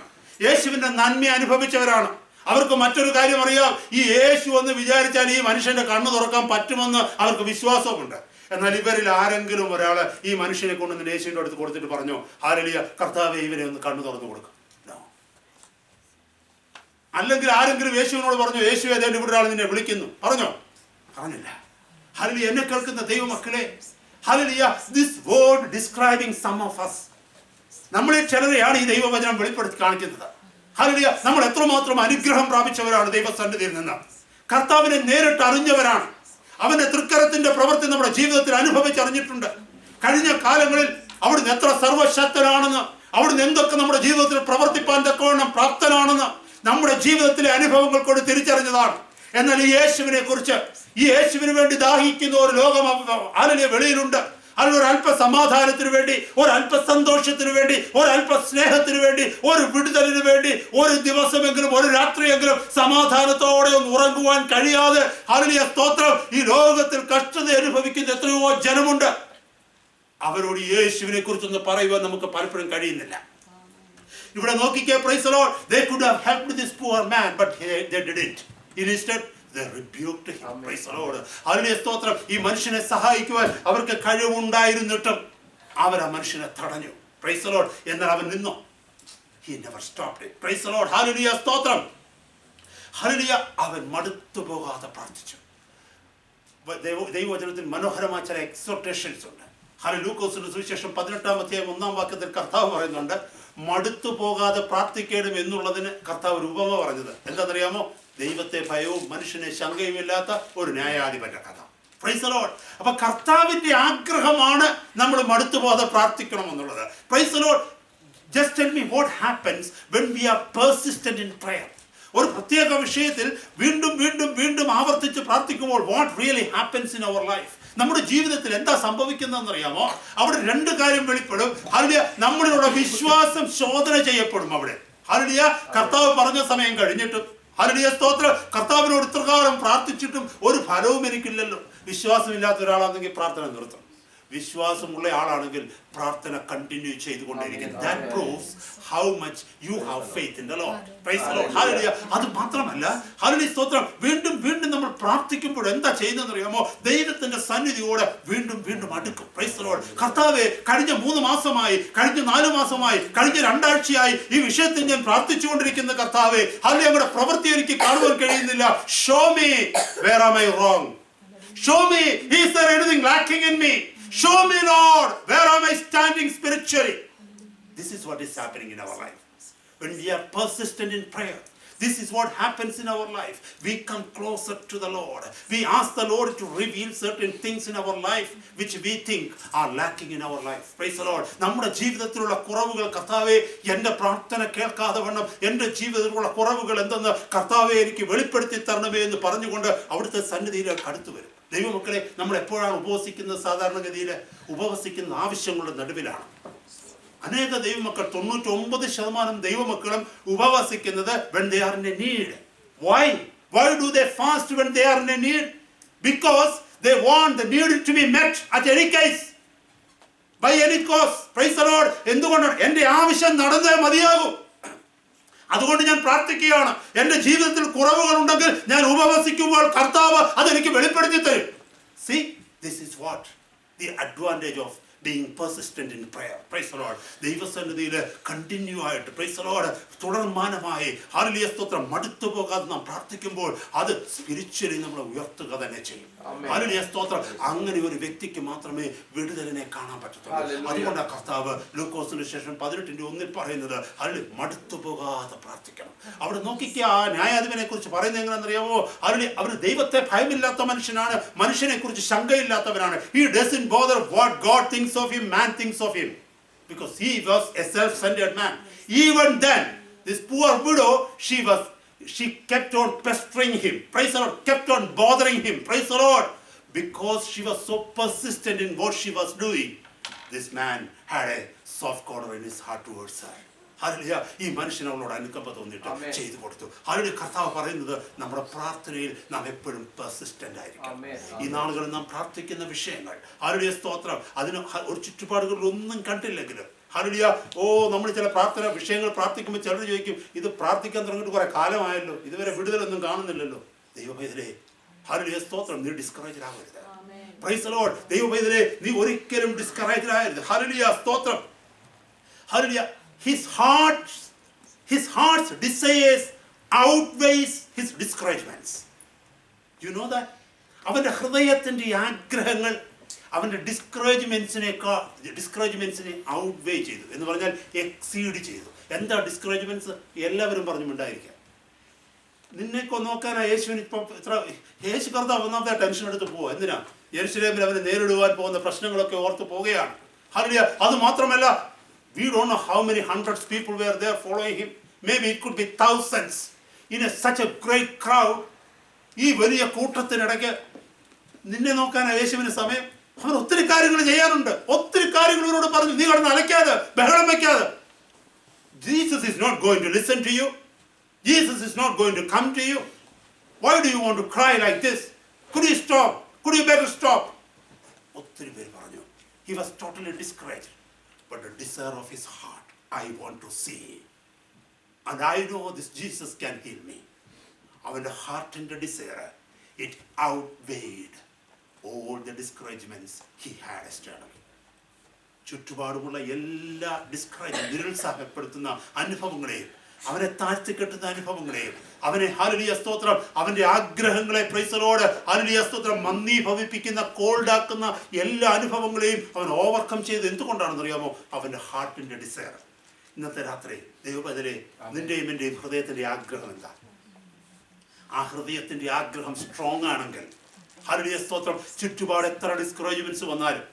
യേശുവിന്റെ നന്മ അനുഭവിച്ചവരാണ്. അവർക്ക് മറ്റൊരു കാര്യം അറിയാം, ഈ യേശു എന്ന് വിചാരിച്ചാൽ ഈ മനുഷ്യന്റെ കണ്ണ് തുറക്കാൻ പറ്റുമെന്ന് അവർക്ക് വിശ്വാസമുണ്ട്. എന്നാൽ ഇവരിൽ ആരെങ്കിലും ഒരാള് ഈ മനുഷ്യനെ കൊണ്ട് യേശുവിന്റെ അടുത്ത് കൊടുത്തിട്ട് പറഞ്ഞു, ഹല്ലേലൂയ കർത്താവേ, ഇവനെ ഒന്ന് കണ്ണു തുറന്നു കൊടുക്കും? അല്ലെങ്കിൽ ആരെങ്കിലും യേശുവിനോട് പറഞ്ഞു, യേശു ഏതാണ്ട് ഇവിടെ ഒരാൾ നിന്നെ വിളിക്കുന്നു, പറഞ്ഞില്ല. ഹല്ലേലൂയ, എന്നെ കേൾക്കുന്ന ദൈവമക്കളെ, hallelujah, this word describing some of us, നമ്മളിൽ ചിലരെയാണ് ഈ ദൈവവചനം വെളിപ്പെടുത്തി കാണിക്കുന്നത്. ഹല്ലേലൂയ, നമ്മൾ എത്രമാത്രം അനുഗ്രഹം പ്രാപിച്ചവരാണ് ദൈവസന്നിധിയിൽ നിന്ന്. കർത്താവിനെ നേരിട്ട് അറിഞ്ഞവരാണ്. അവന്റെ തൃക്കരത്തിന്റെ പ്രവൃത്തി നമ്മുടെ ജീവിതത്തിൽ അനുഭവിച്ചറിഞ്ഞിട്ടുണ്ട്. കഴിഞ്ഞ കാലങ്ങളിൽ അവിടുന്ന് എത്ര സർവശക്തനാണെന്ന്, അവിടുന്ന് എന്തൊക്കെ നമ്മുടെ ജീവിതത്തിൽ പ്രവർത്തിപ്പാൻ തക്കവണ്ണം പ്രാപ്തനാണെന്ന് നമ്മുടെ ജീവിതത്തിലെ അനുഭവങ്ങൾ കൊണ്ട് തിരിച്ചറിഞ്ഞതാണ്. എന്നാൽ ഈ യേശുവിനെ കുറിച്ച്, ഈ യേശുവിന് വേണ്ടി ദാഹിക്കുന്ന ഒരു ലോകം ഹല്ലേലൂയ വെളിയിലുണ്ട്. അതിൽ ഒരല്പ സമാധാനത്തിന് വേണ്ടി, ഒരല്പ സന്തോഷത്തിന് വേണ്ടി, ഒരല്പ സ്നേഹത്തിന് വേണ്ടി, ഒരു വിടുതലിന് വേണ്ടി, ഒരു ദിവസമെങ്കിലും, ഒരു രാത്രിയെങ്കിലും സമാധാനത്തോടെ ഒന്ന് ഉറങ്ങുവാൻ കഴിയാതെ, ഹല്ലേലൂയ സ്തോത്രം, ഈ ലോകത്തിൽ കഷ്ടത അനുഭവിക്കുന്ന എത്രയോ ജനമുണ്ട്. അവരോട് യേശുവിനെ കുറിച്ചൊന്ന് പറയുവാൻ നമുക്ക് പലപ്പോഴും കഴിയുന്നില്ല. ഇവിടെ നോക്കിക്കേ, price the Lord, they could have helped this poor man, but they didn't. Instead they rebuked him. Praise the Lord. Hallelujah സ്തോത്രം. ഈ മനുഷ്യനെ സഹായിക്കുവാൻ അവർക്ക് കഴിവുണ്ടായിരുന്നിട്ടും, അവർ ആ മനുഷ്യനെ തടഞ്ഞു. Price the Lord. എന്നാൽ അവൻ നിന്നു. He never stopped it. Praise the Lord. Hallelujah. സ്തോത്രം. Hallelujah. അവൻ മടുത്തു പോകാതെ പ്രാർത്ഥിച്ചു. ദൈവവചനത്തിൽ മനോഹരമായ ചില എക്സോർട്ടേഷൻസ് ഉണ്ട്. ലൂക്കോസിന്റെ സുവിശേഷം 18-ാം അധ്യായം 1-ാം വാക്യത്തിൽ കർത്താവ് പറയുന്നുണ്ട്, മടുത്തു പോകാതെ പ്രാർത്ഥിക്കണം എന്നുള്ളതിന് കർത്താവ് ഒരു ഉപമ പറഞ്ഞത് എന്താണെന്നറിയാമോ? ദൈവത്തെ ഭയവും മനുഷ്യനെ ശങ്കയുമില്ലാത്ത ഒരു ന്യായാധിപന്റെ കഥ. Price the Lord. അപ്പൊ കർത്താവിന്റെ ആഗ്രഹമാണ് നമ്മൾ മടുത്തു പോകാതെ പ്രാർത്ഥിക്കണം എന്നുള്ളത്. Price the Lord. Just tell me what happens when we are persistent in prayer. ഒരു പ്രത്യേക വിഷയത്തിൽ വീണ്ടും വീണ്ടും വീണ്ടും ആവർത്തിച്ച് പ്രാർത്ഥിക്കുമ്പോൾ what really happens in our life? നമ്മുടെ ജീവിതത്തിൽ എന്താ സംഭവിക്കുന്നതെന്നറിയാമോ? അവിടെ രണ്ട് കാര്യം വെളിപ്പെടും. ഹല്ലേലൂയ. നമ്മളിലുള്ള വിശ്വാസം ശോധന ചെയ്യപ്പെടും അവിടെ. ഹല്ലേലൂയ. കർത്താവ് പറഞ്ഞ സമയം കഴിഞ്ഞിട്ടും, ഹല്ലേലൂയ സ്തോത്രം, കർത്താവിനോട് ഇത്രകാലം പ്രാർത്ഥിച്ചിട്ടും ഒരു ഫലവും എനിക്കില്ലല്ലോ. വിശ്വാസമില്ലാത്ത ഒരാളാണെങ്കിൽ പ്രാർത്ഥന നിർത്തും. വിശ്വാസമുള്ള ആളാണെങ്കിൽ പ്രാർത്ഥന കണ്ടിന്യൂ ചെയ്തുകൊണ്ടിരിക്കും. That proves how much you have faith in the Lord. Praise the Lord. Hallelujah. അത് മാത്രമല്ല, ഹല്ലേലൂയ സ്തോത്രം, വീണ്ടും വീണ്ടും നമ്മൾ പ്രാർത്ഥിക്കുമ്പോൾ എന്താ ചെയ്യുന്നതെന്ന് അറിയാമോ? ദൈവത്തിന്റെ സന്നിധിയോടെ വീണ്ടും വീണ്ടും അടുക്കും. Praise the Lord. കർത്താവേ, കഴിഞ്ഞ 3 മാസമായി, കഴിഞ്ഞ 4 മാസമായി, കഴിഞ്ഞ 2 ആഴ്ചയായി ഈ വിഷയത്തിൽ ഞാൻ പ്രാർത്ഥിച്ചുകൊണ്ടിരിക്കുന്ന കർത്താവേ, ഹല്ലേലൂയ, അങ്ങയുടെ പ്രവൃത്തി എനിക്ക് കാണുവാൻ കഴിയുന്നില്ല. Show me where am I wrong. Show me, is there anything lacking in me? Show me, Lord, where am I standing spiritually? This is what is happening in our life. When we are persistent in prayer, this is what happens in our life. We come closer to the Lord. We ask the Lord to reveal certain things in our life which we think are lacking in our life. Praise the Lord. നമ്മുടെ ജീവിതത്തിലുള്ള കുറവുകൾ, കർത്താവേ, എൻ്റെ പ്രാർത്ഥന കേൾക്കാതെ വണ്ണം എൻ്റെ ജീവിതത്തിലുള്ള കുറവുകൾ എന്തെന്ന് കർത്താവേ എനിക്ക് വെളിപ്പെടുത്തി തരണമേ എന്ന് പറഞ്ഞുകൊണ്ട് അവിടുത്തെ സന്നിധിയിലേക്ക് അടുത്തു വരും. ദൈവമക്കളെ, നമ്മൾ എപ്പോഴാണ് ഉപവസിക്കുന്നത്? സാധാരണഗതിയിൽ ഉപവസിക്കുന്ന ആവശ്യങ്ങളുടെ നടുവിലാണ്. അനേക ദൈവമക്കൾ, 99% ദൈവമക്കളും ഉപവസിക്കുന്നത് when they are in a need. Why do they fast when they are in a need? Because they want the need to be met at any case, by any cost. Praise the Lord. എന്തുകൊണ്ടാണ്? എൻ്റെ ആവശ്യം നടന്നേ മതിയാകും. അതുകൊണ്ട് ഞാൻ പ്രാർത്ഥിക്കുകയാണ്. എൻ്റെ ജീവിതത്തിൽ കുറവുകൾ ഉണ്ടെങ്കിൽ ഞാൻ ഉപവസിക്കുമ്പോൾ കർത്താവ് അതെനിക്ക് വെളിപ്പെടുത്തി തരും. See, this is what the advantage of being persistent in prayer. Praise the Lord. ദൈവസന്നിധിയിൽ കണ്ടിന്യൂ ആയിട്ട്, പ്രൈസ് ദി ലോർഡ്, തുടർമാനമായി, ഹല്ലേലൂയ സ്തോത്രം, മടുത്തു പോകാതെ നാം പ്രാർത്ഥിക്കുമ്പോൾ അത് സ്പിരിച്വലി നമ്മളെ ഉയർത്തുക തന്നെ ചെയ്യും. ഹല്ലേലൂയ സ്തോത്രം. അങ്ങനെ ഒരു വ്യക്തിക്ക് മാത്രമേ വിടുതലിനെ കാണാൻ പറ്റത്തുള്ളൂ. അതുകൊണ്ടാണ് കർത്താവ് ലൂക്കോസിന് ശേഷം 18:1 പറയുന്നത്, ഹല്ലേലൂയ, മടുത്തു പോകാതെ പ്രാർത്ഥിക്കണം. അവിടെ നോക്കിക്കുക, ആ ന്യായാധിപനെ കുറിച്ച് പറയുന്നത് എങ്ങനെയാണെന്നറിയാമോ? ഹല്ലേലൂയ, അവർ ദൈവത്തെ ഭയമില്ലാത്ത മനുഷ്യനാണ്, മനുഷ്യനെ കുറിച്ച് ശങ്കയില്ലാത്തവനാണ്. He doesn't bother what God thinks of him, man thinks of him, because he was a self-centered man. Even then, this poor widow, she kept on pestering him. Praise the Lord. Kept on bothering him. Praise the Lord. Because she was so persistent in what she was doing, this man had a soft corner in his heart towards her. Hallelujah. ഈ മനുഷ്യൻ അവളോട് അനുകമ്പ തോന്നിയിട്ട് ചെയ്തു കൊടുത്തു. Hallelujah. കർത്താവ് പറയുന്നത് നമ്മുടെ പ്രാർത്ഥനയിൽ നാം എപ്പോഴും പെർസിസ്റ്റന്റ് ആയിരിക്കണം. ഈ നാളുകളിൽ നാം പ്രാർത്ഥിക്കുന്ന വിഷയങ്ങൾ, ഹല്ലേലൂയ സ്തോത്രം, അതിന് ഒരു ചുറ്റുപാടുകളിലൊന്നും കണ്ടില്ലെങ്കിലും, ഹല്ലേലൂയ, നമ്മൾ ചില പ്രാർത്ഥന വിഷയങ്ങൾ പ്രാർത്ഥിക്കുമ്പോൾ ചിലർ ചോദിക്കും, ഇത് പ്രാർത്ഥിക്കാൻ തുടങ്ങിയിട്ട് കുറെ കാലമായല്ലോ, ഇതുവരെ വിടുതലൊന്നും കാണുന്നില്ലല്ലോ. ദൈവമേ, ഹല്ലേലൂയ സ്തോത്രം, നീ ഡിസ്കറേജ്ഡ് ആവരുത്. Price the Lord. ദൈവമേ, നീ ഒരിക്കലും ഡിസ്കറേജ്ഡ് ആവരുത്. ഹല്ലേലൂയ സ്തോത്രം. Hallelujah. His heart's desires outweighs his discouragements. You know that? അവന്റെ ഹൃദയത്തിന്റെ ആഗ്രഹങ്ങൾ അവന്റെ ഡിസ്കറേജ്മെന്റ്സിനെ ഔട്ട്വേ ചെയ്തു എന്ന് പറഞ്ഞാൽ എക്സീഡ് ചെയ്തു. എന്താ ഡിസ്കറേജ്മെന്റ്സ്? എല്ലാവരും പറഞ്ഞുണ്ടായിരിക്കാം. നിന്നെയൊക്കെ നോക്കാനാ യേശുവിന് ഇപ്പം യേശു കർത്താവ് ഒന്നാമത്തെ ടെൻഷൻ എടുത്ത് പോവുക. എന്തിനാ? യെരൂശലേമിൽ അവനെ നേരിടുവാൻ പോകുന്ന പ്രശ്നങ്ങളൊക്കെ ഓർത്ത് പോവുകയാണ്. ഹല്ലേലൂയ. അത് മാത്രമല്ല, we don't know how many hundreds people were there following him. Maybe it could be thousands in such a great crowd. ഈ വലിയ കൂട്ടത്തിനിടയ്ക്ക് നിന്നെ നോക്കാൻ യേശുവിന് സമയം? അവൻ ഒത്തിരി കാര്യങ്ങൾ ചെയ്യാനുണ്ട്. ഒത്തിരി കാര്യങ്ങൾ ഇവരോട് പറഞ്ഞു, നീ കിടന്ന് അലയ്ക്കാതെ, ബഹളം വയ്ക്കാതെ. Jesus is not going to listen to you. Jesus is not going to come to you. Why do you want to cry like this? Could you stop? Could you better stop? ഒത്തിരി പേര് പറഞ്ഞു. He was totally discouraged. But the desire of his heart, I want to see. And I know this Jesus can heal me. Avante heart and the desire, it outweighed all the discouragements he had externally. ചുറ്റുപാടുമുള്ള എല്ലാ നിരുത്സാഹപ്പെടുത്തുന്ന അനുഭവങ്ങളെയും, അവനെ താഴ്ത്തിക്കെട്ടുന്ന അനുഭവങ്ങളെയും, അവനെ hallelujah സ്തോത്രം അവന്റെ ആഗ്രഹങ്ങളെ price the Lord hallelujah സ്തോത്രം മന്ദീഭവിപ്പിക്കുന്ന കോൾഡാക്കുന്ന എല്ലാ അനുഭവങ്ങളെയും അവൻ ഓവർകം ചെയ്ത് എന്തുകൊണ്ടാണെന്ന് അറിയാമോ? അവന്റെ ഹാർട്ടിന്റെ ഡിസയർ. ഇന്നത്തെ രാത്രി ദൈവപൈതലേ, നിന്റെയും എന്റെയും ഹൃദയത്തിന്റെ ആഗ്രഹം എന്താ? ആ ഹൃദയത്തിന്റെ ആഗ്രഹം സ്ട്രോങ് ആണെങ്കിൽ ഹല്ലേലൂയ സ്തോത്രം ചുറ്റുപാട് എത്ര ഡിസ്കറേജ്മെന്റ്സ് വന്നാലും,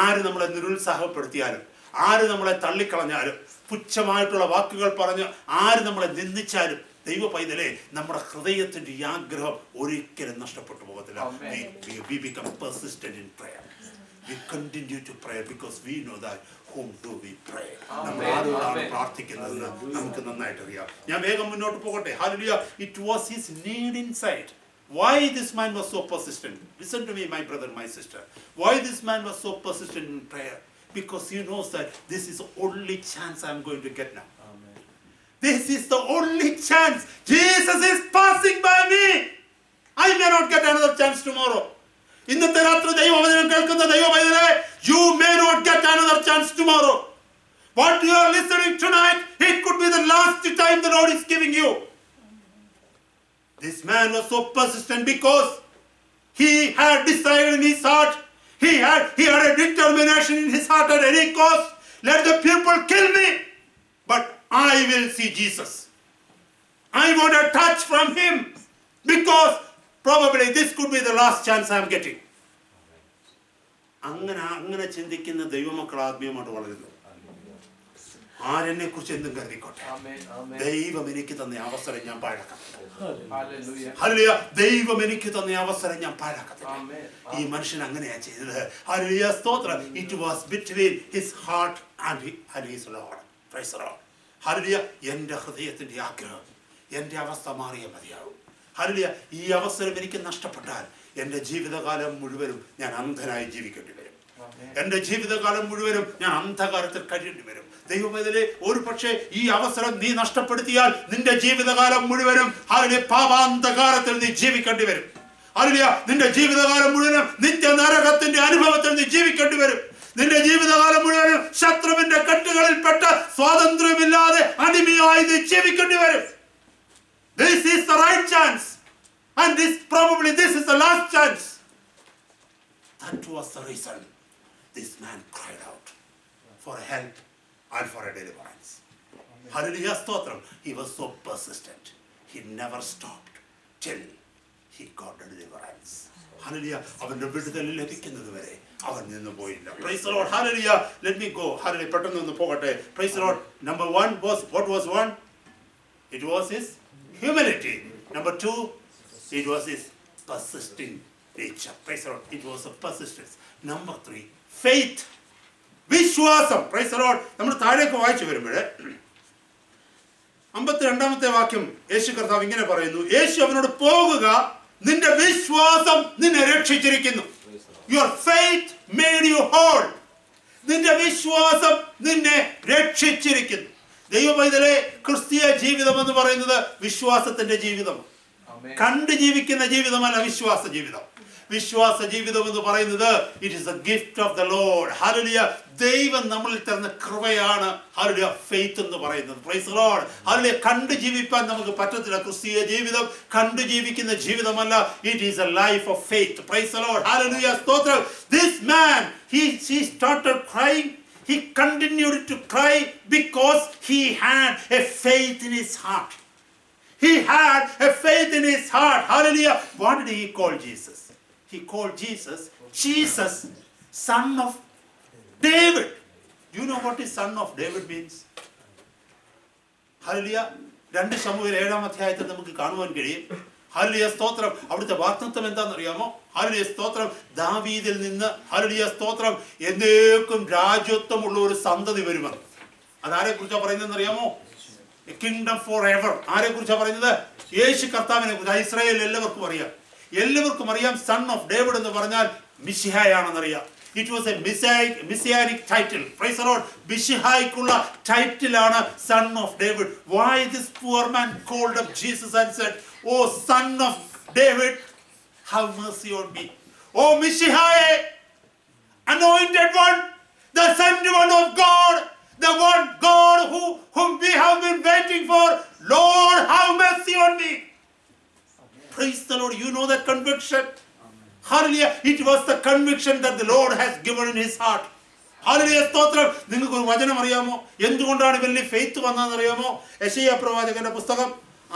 ആര് നമ്മളെ നിരുത്സാഹപ്പെടുത്തിയാലും, ആര് നമ്മളെ തള്ളിക്കളഞ്ഞാലും, പുച്ഛമായിട്ടുള്ള വാക്കുകൾ പറഞ്ഞ് ആര് നമ്മളെ നിന്ദിച്ചാലും, ദൈവ പൈതലേ, നമ്മുടെ ഹൃദയത്തിന്റെ ഈ ആഗ്രഹം ഒരിക്കലും നഷ്ടപ്പെട്ടു പോകത്തില്ല. We become persistent in prayer. We continue to pray because we know that whom do we pray. നമ്മൾ ആരോടാണ് പ്രാർത്ഥിക്കുന്നതെന്ന് നമുക്ക് നന്നായിട്ട് അറിയാം. ഞാൻ വേഗം മുന്നോട്ട് പോകട്ടെ. Hallelujah. It was his need inside. Why this man was so persistent? Listen to me, my brother, my sister. Why this man was so persistent in prayer? Because he knows that this is the only chance I am going to get now. Amen. This is the only chance. Jesus is passing by me. I may not get another chance tomorrow. ഇന്നത്തെ രാത്രി ദൈവവചനം കേൾക്കുന്ന ദൈവപൈതലേ, you may not get another chance tomorrow. What you are listening tonight, it could be the last time the Lord is giving you. This man was so persistent because he had decided in his heart, he had a determination in his heart at any cost. Let the people kill me, but I will see Jesus. I want a touch from him because probably this could be the last chance I am getting. അങ്ങനെ ചിന്തിക്കുന്ന ദൈവമക്കൾ ആത്മീയമായിട്ട് വളരുന്നു. ആരെന്നെ കുറിച്ച് എന്തും കരുതിക്കോട്ടെ, ദൈവം എനിക്ക് തന്ന അവസരം ഞാൻ പാഴാക്കത്തില്ല. ഹല്ലേലൂയ. ദൈവം എനിക്ക് തന്ന അവസരം ഞാൻ പാഴാക്കത്തില്ല. ഈ മനുഷ്യൻ അങ്ങനെയാ ചെയ്തത്. ഹല്ലേലൂയ സ്തോത്രം. It was between his heart and his Lord. Praise the Lord. Hallelujah. എൻ്റെ ഹൃദയത്തിന്റെ ആഗ്രഹം, എൻ്റെ അവസ്ഥ മാറിയ മതിയാവും. ഹല്ലേലൂയ. ഈ അവസരം എനിക്ക് നഷ്ടപ്പെട്ടാൽ എൻ്റെ ജീവിതകാലം മുഴുവനും ഞാൻ അന്ധനായി ജീവിക്കേണ്ടി വരും. എൻ്റെ ജീവിതകാലം മുഴുവനും ഞാൻ അന്ധകാരത്തിൽ കഴിയേണ്ടി വരും. ദൈവമേതലേ, ഒരു പക്ഷേ ഈ അവസരം നീ നഷ്ടപ്പെടുത്തിയാൽ നിന്റെ ജീവിതകാലം മുഴുവനും ഹല്ലേലൂയ പാപാന്ധകാരത്തിൽ നീ ജീവിക്കേണ്ടി വരും. ഹല്ലേലൂയ. നിന്റെ ജീവിതകാലം മുഴുവനും നിത്യ നരകത്തിന്റെ അനുഭവത്തിൽ നീ ജീവിക്കേണ്ടി വരും. നിന്റെ ജീവിതകാലം മുഴുവനും ശത്രുവിന്റെ കെട്ടുകളിൽപ്പെട്ട് സ്വാതന്ത്ര്യമില്ലാതെ അടിമയായി നീ ജീവിക്കേണ്ടി വരും. This is the right chance, and this is the last chance. That was the reason this man cried out for help and for a deliverance. Hallelujah stotram. He was so persistent. He never stopped till he got the deliverance. Hallelujah. അവന്റെ വിടുതൽ ലഭിക്കുന്നത് വരെ അവൻ നിന്ന് പോയില്ല. Praise the Lord. Hallelujah. Let me go. Hallelujah. പെട്ടെന്ന് ഒന്ന് പോകട്ടെ. Praise the Lord. Number 1 was, what was 1? It was his humility. Number 2, it was his persisting nature. Praise the Lord. It was a persistence. Number 3, faith. വിശ്വാസം. Praise the Lord. നമ്മൾ താഴേക്ക് വായിച്ചു വരുമ്പോൾ 52ാമത്തെ വാക്യം യേശു കർത്താവ് ഇങ്ങനെ പറയുന്നു. യേശു അവനോട് പോകുക, നിന്റെ വിശ്വാസം നിന്നെ രക്ഷിച്ചിരിക്കുന്നു. Your faith made you whole. നിന്റെ വിശ്വാസം നിന്നെ രക്ഷിച്ചിരിക്കുന്നു. ദൈവപൈതലേ, ക്രിസ്തീയ ജീവിതം എന്ന് പറയുന്നത് വിശ്വാസത്തിന്റെ ജീവിതം, കണ്ടു ജീവിക്കുന്ന ജീവിതമല്ല വിശ്വാസ ജീവിതം. വിശ്വാസ ജീവിതം എന്ന് പറയുന്നത് it is a gift of the Lord. Hallelujah. ദൈവം നമ്മളിൽ തരുന്ന കൃപയാണ് ഹല്ലേലൂയ ഫെയ്ത്ത് എന്ന് പറയുന്നത്. Praise the Lord. ഹല്ലേലൂയ. കണ്ടു ജീവിക്കാൻ നമുക്ക് പറ്റത്തില്ല. ക്രിസ്തീയ ജീവിതം കണ്ടു ജീവിക്കുന്ന ജീവിതമല്ല. It is a life of faith. Praise the Lord. Hallelujah സ്തോത്രം. This man he started crying. He continued to cry because he had a faith in his heart. He had a faith in his heart. Hallelujah. What did he call Jesus? He called Jesus, son of David. Do you know what is son of David means? Hallelujah. 2 ശമൂവേൽ 7-ാം അധ്യായത്തിൽ നമുക്ക് കാണുവാൻ കഴിയും. Hallelujah സ്തോത്രം. അവിടുത്തെ വാഗ്ദത്തം എന്താണെന്ന് അറിയാമോ? Hallelujah സ്തോത്രം. ദാവീദിൽ നിന്ന് ഹല്ലേലൂയ സ്തോത്രം എന്നേക്കും രാജ്യത്വമുള്ള ഒരു സന്തതി വരുമെന്ന്. അതാരെ കുറിച്ചാണ് പറയുന്നതെന്ന് അറിയാമോ? A kingdom for ever. ആരെ കുറിച്ചാണ് പറയുന്നത്? യേശു കർത്താവിനെ കുറിച്ച്. ഇസ്രായേൽ എല്ലാവർക്കും അറിയാം. സൺ ഓഫ് ഡേവിഡ് എന്ന് പറഞ്ഞാൽ മിശിഹായാണെന്നറിയാം. It was a messianic title. Praise the Lord. മിശിഹായ്ക്കുള്ള ടൈറ്റിലാണ് son of David. Why this poor man called up Jesus and said, "Oh son of David, have mercy on me." Oh Messiah, anointed one, the sent one of God, the one God whom we have been waiting for. Lord, have mercy on me. Praise the Lord. You know that conviction. Hallelujah. It was the conviction that the Lord has given in his heart. Hallelujah. സ്തോത്രം. നിങ്ങൾക്ക് ഒരു വചനം അറിയാമോ? എന്തുകൊണ്ടാണ് വലിയ faith വന്നതെന്ന് അറിയാമോ? യെശയ്യാ പ്രവാചകന്റെ പുസ്തകം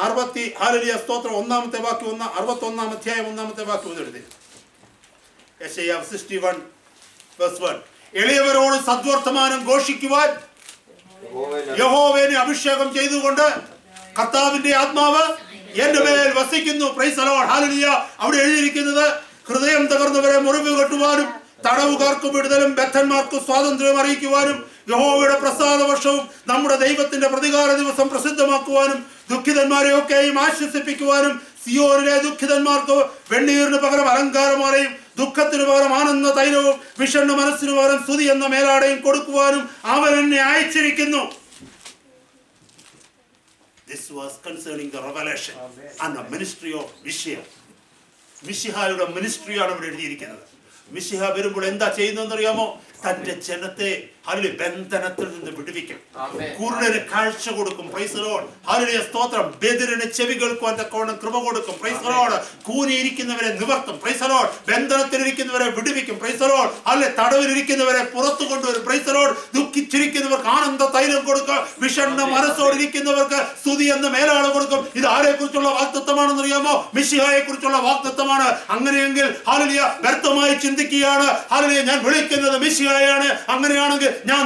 60 ഹല്ലേലൂയ സ്തോത്രം 1-ാമത്തെ വാക്യം 61-ാം അധ്യായം 1-ാമത്തെ വാക്യം എഴുതി. യെശയ്യാ 61 verse 1. എളിയവരോട് സദ്വർത്തമാനം ഘോഷിക്കുവാൻ യഹോവയെ അഭിഷേകം ചെയ്തുകൊണ്ട് കർത്താവിന്റെ ആത്മാവ് എന്റെ മേൽ വസിക്കുന്നു. Price the Lord. ഹല്ലേലൂയ. അവിടെ എഴുതിയിരിക്കുന്നത് ഹൃദയം തകർന്നവരെ മുറിവ് കെട്ടുവാനും തടവുകാർക്ക് വിടുതലും ബദ്ധന്മാർക്ക് സ്വാതന്ത്ര്യം അറിയിക്കുവാനും യഹോവയുടെ പ്രസാദ വർഷവും നമ്മുടെ ദൈവത്തിന്റെ പ്രതികാര ദിവസം പ്രസിദ്ധമാക്കുവാനും ദുഃഖിതന്മാരെയൊക്കെയും ആശ്വസിപ്പിക്കുവാനും സിയോനിലെ ദുഃഖിതന്മാർക്ക് വെണ്ണീറിന് പകരം അലങ്കാരമാലയും ദുഃഖത്തിന് പകരം ആനന്ദ തൈലവും വിഷണ്ണ മനസ്സിന് പകരം സ്തുതി എന്ന മേലാടയും കൊടുക്കുവാനും അവൻ എന്നെ അയച്ചിരിക്കുന്നു. This was concerning the revelation and the ministry of Messiah. മിശിഹായുടെ മിനിസ്ട്രിയാണ് ഇവിടെ എഴുതിയിരിക്കുന്നത്. മിശിഹ വരുമ്പോൾ എന്താ ചെയ്യുന്നതെന്ന് അറിയാമോ? തന്റെ ജനത്തെ ബന്ധനത്തിൽ നിന്ന് വിടുവിക്കും. കുരുടന് കാഴ്ച കൊടുക്കും. Praise the Lord. ഹല്ലേലൂയ സ്തോത്രം. ബധിരന് ചെവി കേൾക്കുവാൻ തക്കവണ്ണം കൃപ കൊടുക്കും. Praise the Lord. കൂനിയിരിക്കുന്നവരെ നിവർത്തും. Praise the Lord. ബന്ധനത്തിലിരിക്കുന്നവരെ വിടുവിക്കും. Praise the Lord. ഹല്ലേലൂയ. തടവിലിരിക്കുന്നവരെ പുറത്തു കൊണ്ടുവരും. Price the Lord. ദുഃഖിച്ചിരിക്കുന്നവർക്ക് ആനന്ദ തൈലം കൊടുക്കും. വിഷണ്ണ മനസ്സോടിരിക്കുന്നവർക്ക് സ്തുതി എന്ന മേലാള കൊടുക്കും. ഇത് ആരെ കുറിച്ചുള്ള വാഗ്ദത്തമാണെന്ന് അറിയാമോ? മിശിഹായെ കുറിച്ചുള്ള വാഗ്ദത്തമാണ്. അങ്ങനെയെങ്കിൽ ഹല്ലേലൂയ വ്യർത്ഥമായി ചിന്തിക്കുകയാണ്. ഹല്ലേലൂയ ഞാൻ വിളിക്കുന്നത് മിശിഹായാണ്. അങ്ങനെയാണെങ്കിൽ ഞാൻ